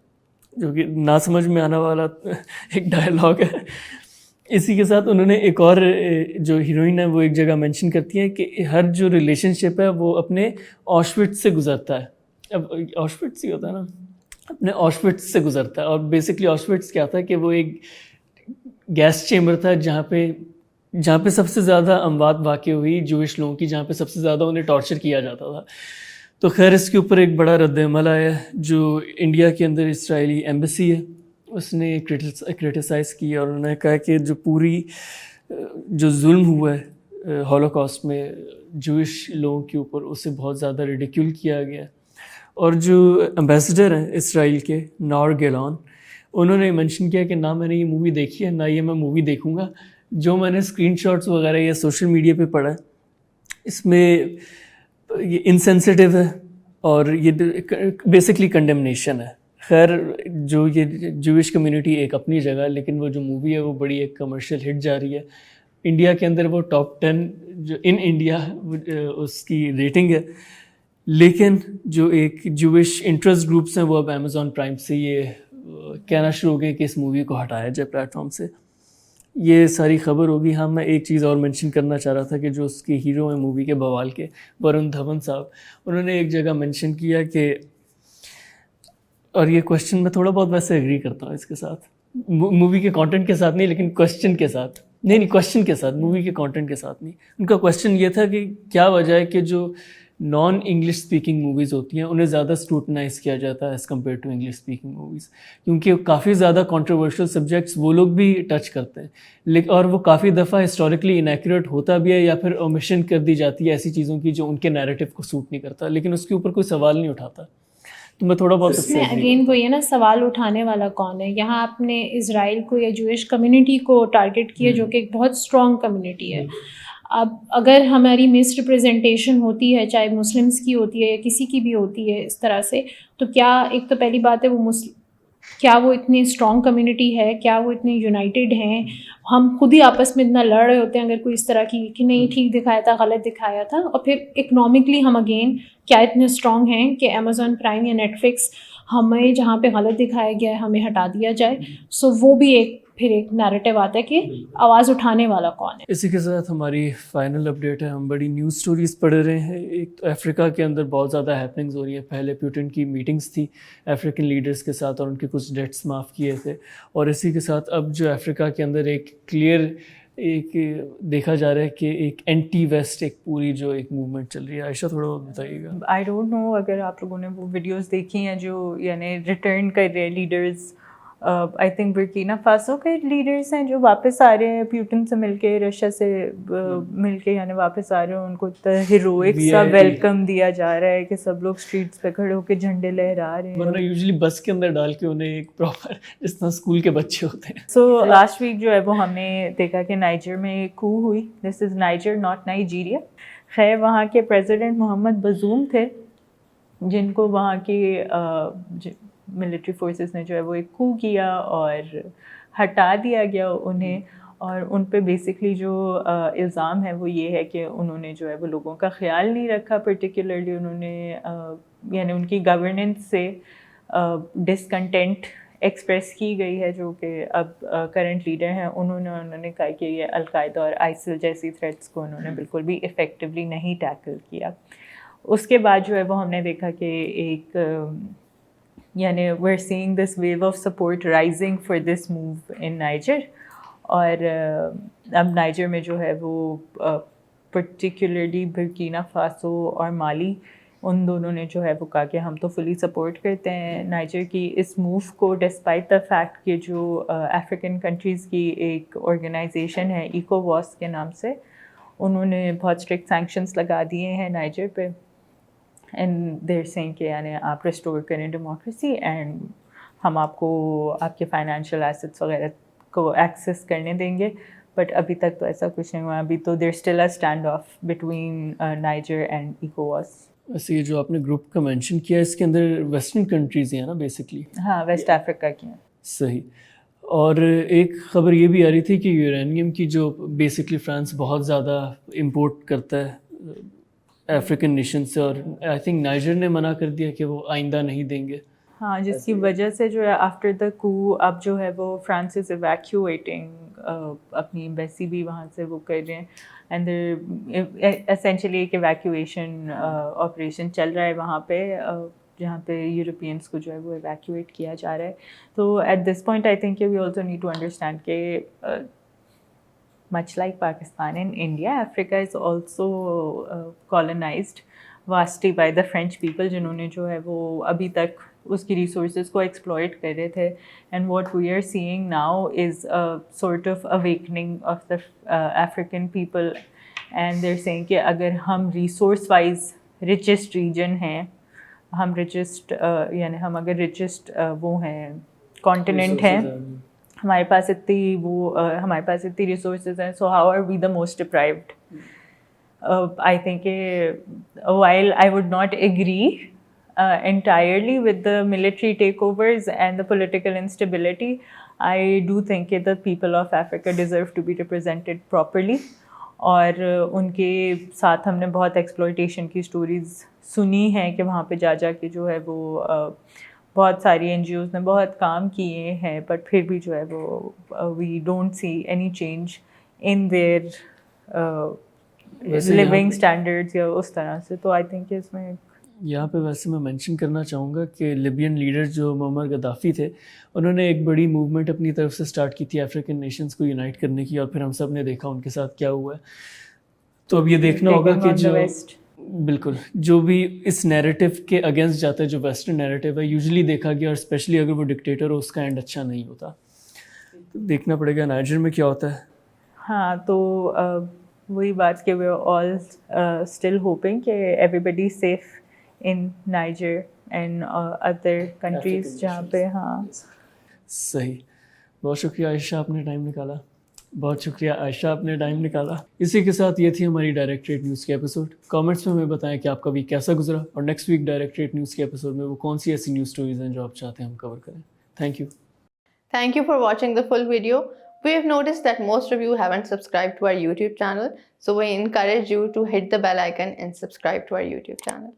جو کہ نہ سمجھ میں آنے والا ایک ڈائلاگ ہے. اسی کے ساتھ انہوں نے ایک اور جو ہیروئن ہے وہ ایک جگہ مینشن کرتی ہیں کہ ہر جو ریلیشن شپ ہے وہ اپنے آشوٹس سے گزرتا ہے. اب آشوٹس ہی ہوتا ہے نا، اپنے آشوٹس سے گزرتا ہے. اور بیسکلی آشوٹس کیا تھا کہ وہ ایک گیس چیمبر تھا جہاں پہ سب سے زیادہ اموات واقع ہوئی جوئش لوگوں کی، جہاں پہ سب سے زیادہ انہیں ٹارچر کیا جاتا تھا. تو خیر اس کے اوپر ایک بڑا رد عمل آیا جو انڈیا کے اندر اسرائیلی ایمبیسی ہے اس نے کرٹیسائز کی، اور انہوں نے کہا کہ جو پوری جو ظلم ہوا ہے ہولوکاسٹ میں جوئش لوگوں کے اوپر اسے بہت زیادہ ریڈیکیول کیا گیا. اور جو امبیسڈر ہیں اسرائیل کے نار گیلان، انہوں نے مینشن کیا کہ نہ میں نے یہ مووی دیکھی ہے نہ یہ میں مووی دیکھوں گا. جو میں نے اسکرین شاٹس وغیرہ یا سوشل میڈیا پہ پڑھا ہے اس میں یہ انسینسٹیو ہے اور یہ بیسکلی کنڈیمنیشن ہے. خیر جو یہ جوئش کمیونٹی ایک اپنی جگہ، لیکن وہ جو مووی ہے وہ بڑی ایک کمرشل ہٹ جا رہی ہے. انڈیا کے اندر وہ ٹاپ 10 جو ان انڈیا اس کی ریٹنگ ہے، لیکن جو ایک جوئش انٹرسٹ گروپس ہیں وہ اب امیزون پرائم سے یہ کہنا شروع ہو گئے کہ اس مووی کو ہٹایا جائے پلیٹ فارم سے. یہ ساری خبر ہوگی. ہاں میں ایک چیز اور مینشن کرنا چاہ رہا تھا کہ جو اس کے ہیرو ہیں مووی کے بوال کے ورن دھون صاحب، انہوں نے ایک جگہ مینشن کیا کہ، اور یہ کوشچن میں تھوڑا بہت ویسے ایگری کرتا ہوں اس کے ساتھ، مووی کے کانٹینٹ کے ساتھ نہیں لیکن کوشچن کے ساتھ، نہیں کوشچن کے ساتھ، مووی کے کانٹینٹ کے ساتھ نہیں. ان کا کوشچن یہ تھا کہ کیا وجہ ہے کہ جو نان انگلش اسپیکنگ موویز ہوتی ہیں انہیں زیادہ اسکروٹنائز کیا جاتا ہے as compare to English speaking movies, کیونکہ کافی زیادہ کنٹروورشل سبجیکٹس وہ لوگ بھی ٹچ کرتے ہیں، لیکن اور وہ کافی دفعہ ہسٹوریکلی انیکوریٹ ہوتا بھی ہے یا پھر اومیشن کر دی جاتی ہے ایسی چیزوں کی جو ان کے نیریٹو کو سوٹ نہیں کرتا، لیکن اس کے اوپر کوئی سوال نہیں اٹھاتا. تو میں تھوڑا بہت اس میں اگین وہ یہ نا سوال اٹھانے والا کون ہے. یہاں آپ نے اسرائیل کو یا جوئش کمیونٹی کو ٹارگٹ کیا جو کہ ایک بہت اسٹرانگ کمیونٹی ہے. اب اگر ہماری مس ریپرزنٹیشن ہوتی ہے چاہے مسلمس کی ہوتی ہے یا کسی کی بھی ہوتی ہے اس طرح سے، تو کیا ایک تو پہلی بات ہے کیا وہ اتنی اسٹرانگ کمیونٹی ہے، کیا وہ اتنے یونائٹیڈ ہیں؟ ہم خود ہی آپس میں اتنا لڑ رہے ہوتے ہیں اگر کوئی اس طرح کی کہ نہیں ٹھیک دکھایا تھا غلط دکھایا تھا. اور پھر اکنامکلی ہم اگین کیا اتنے اسٹرانگ ہیں کہ امیزون پرائم یا نیٹ فلکس ہمیں جہاں پہ غلط دکھایا گیا ہے ہمیں ہٹا دیا جائے. سو وہ بھی پھر ایک نیریٹو آتا ہے کہ آواز اٹھانے والا کون ہے. اسی کے ساتھ ہماری فائنل اپڈیٹ ہے. ہم بڑی نیوز سٹوریز پڑھ رہے ہیں. ایک تو افریقہ کے اندر بہت زیادہ ہیپننگز ہو رہی ہیں. پہلے پیوٹن کی میٹنگز تھی افریقن لیڈرز کے ساتھ اور ان کے کچھ ڈیٹس معاف کیے تھے، اور اسی کے ساتھ اب جو افریقہ کے اندر ایک کلیئر ایک دیکھا جا رہا ہے کہ ایک اینٹی ویسٹ ایک پوری جو ایک موومنٹ چل رہی ہے. عائشہ تھوڑا بہت بتائیے گا. آئی ڈونٹ نو اگر آپ لوگوں نے وہ ویڈیوز دیکھی ہیں جو یعنی ریٹرن کر رہے ہیں leaders. I think Burkina Faso کے لیڈرز ہیں جو واپس آ رہے ہیں پیوٹن سے مل کے, رشیا سے مل کے, یعنی واپس آ رہے ہیں. ان کو اتنا ہیروئک سا ویلکم دیا جا رہا ہے کہ سب لوگ اسٹریٹس پہ کھڑے ہو کے جھنڈے لہرا رہے ہیں, ورنہ یوزلی بس کے اندر ڈال کے انہیں ایک پراپر جس طرح اسکول کے بچے ہوتے ہیں. سو لاسٹ ویک جو ہے وہ ہم نے دیکھا کہ نائجر میں ایک کو ہوئی. دس از نائجر ناٹ نائجیریا. خیر وہاں کے پریزیڈنٹ محمد بزوم تھے جن کو وہاں کے ملٹری فورسز نے جو ہے وہ ایک کو کیا اور ہٹا دیا گیا انہیں. اور ان پہ بیسکلی جو الزام ہے وہ یہ ہے کہ انہوں نے جو ہے وہ لوگوں کا خیال نہیں رکھا. پرٹیکولرلی انہوں نے یعنی ان کی گورننس سے ڈسکنٹینٹ ایکسپریس کی گئی ہے جو کہ اب کرنٹ لیڈر ہیں. انہوں نے کہا کہ یہ القاعدہ اور آئسل جیسی تھریٹس کو انہوں نے بالکل بھی افیکٹولی نہیں ٹیکل کیا. اس کے بعد جو ہے وہ ہم نے دیکھا کہ ایک یعنی we're seeing this wave of support rising for this move in Niger. اور اب نائجر میں جو ہے وہ پرٹیکولرلی برکینا فاسو اور مالی ان دونوں نے جو ہے وہ کہا کہ ہم تو فلی سپورٹ کرتے ہیں نائجر کی اس موو کو, ڈسپائٹ دا فیکٹ کہ جو افریقن کنٹریز کی ایک آرگنائزیشن ہے ایکوواس کے نام سے, انہوں نے بہت اسٹرکٹ سینکشنس لگا دیے ہیں نائجر پہ. اینڈ دیر سینگ کہ یعنی آپ ریسٹور کریں ڈیموکریسی اینڈ ہم آپ کو آپ کے فائنینشیل ایسٹس وغیرہ کو ایکسیس کرنے دیں گے. بٹ ابھی تک تو ایسا کچھ نہیں ہوا. ابھی تو there still a standoff between Niger and ایکوواس. ویسے یہ جو آپ نے گروپ کا مینشن کیا اس کے اندر ویسٹرن کنٹریز ہیں نا بیسکلی. ہاں ویسٹ افریقہ کی ہیں. صحیح. اور ایک خبر یہ بھی آ رہی تھی کہ یورینیم کی جو بیسکلی فرانس بہت زیادہ امپورٹ کرتا ہے افریقن نیشن سے, اور آئی تھنک نائجر نے منع کر دیا کہ وہ آئندہ نہیں دیں گے. ہاں جس کی وجہ سے جو ہے آفٹر دا کو اب جو ہے وہ فرانس از ایویکیویٹنگ, اپنی ایمبیسی بھی وہاں سے وہ کر رہے ہیں. اینڈ اسینشلی ایک ایویکیویشن آپریشن چل رہا ہے وہاں پہ جہاں پہ یورپینس کو جو ہے وہ ایویکیویٹ کیا جا رہا ہے. تو at this point I think we also need to understand کہ much like Pakistan and India, Africa is also colonized vastly by the French people جنہوں نے جو ہے وہ ابھی تک اس کی ریسورسز کو ایکسپلوئٹ کر رہے تھے. And what we are seeing now is sort of awakening of the African people. And they are seeing کہ اگر ہم ریسورس وائز ریچسٹ ریجن ہیں, ہم ریچسٹ یعنی ہم اگر ریچسٹ وہ ہیں کانٹیننٹ ہیں, ہمارے پاس اتنی ریسورسز ہیں, so how are we the most deprived. I think while I would not agree entirely with the military takeovers and the political instability, I do think that the people of Africa deserve to be represented properly. اور ان کے ساتھ ہم نے بہت ایکسپلوئٹیشن کی سٹوریز سنی ہیں کہ وہاں پہ جا کے جو ہے وہ بہت ساری این جی اوز نے بہت کام کیے ہیں, بٹ پھر بھی جو ہے وہ we don't see any change in their living standards یا اس طرح سے. تو آئی تھنک اس میں یہاں پہ ویسے میں مینشن کرنا چاہوں گا کہ لیبین لیڈر جو معمر غدافی تھے, انہوں نے ایک بڑی موومنٹ اپنی طرف سے سٹارٹ کی تھی افریقن نیشنز کو یونائٹ کرنے کی, اور پھر ہم سب نے دیکھا ان کے ساتھ کیا ہوا ہے. تو اب یہ دیکھنا ہوگا کہ جو بالکل جو بھی اس نیریٹو کے اگینسٹ جاتا ہے, جو ویسٹرن نیریٹو ہے, یوزلی دیکھا گیا, اور اسپیشلی اگر وہ ڈکٹیٹر ہو اس کا اینڈ اچھا نہیں ہوتا. تو دیکھنا پڑے گا نائجر میں کیا ہوتا ہے. ہاں تو وہی بات کہ we are all still hoping کہ everybody safe in Niger and other countries جہاں پہ. ہاں صحیح. بہت شکریہ عائشہ, آپ نے ٹائم نکالا. بہت شکریہ عائشہ, آپ نے ٹائم نکالا. اسی کے ساتھ یہ تھی ہماری ڈائریکٹریٹ نیوز کے ایپیسوڈ. کامنٹس میں ہمیں بتائیں کہ آپ کا ویک کیسا گزرا, اور نیکسٹ ویک ڈائریکٹریٹ نیوز کے ایپیسوڈ میں وہ کون سی ایسی نیوز اسٹوریز ہیں جو آپ چاہتے ہیں ہم کور کریں. Thank you. Thank you for watching the full video. We have noticed that most of you haven't subscribed to our YouTube channel, so we encourage you to hit the bell icon and subscribe to our YouTube channel.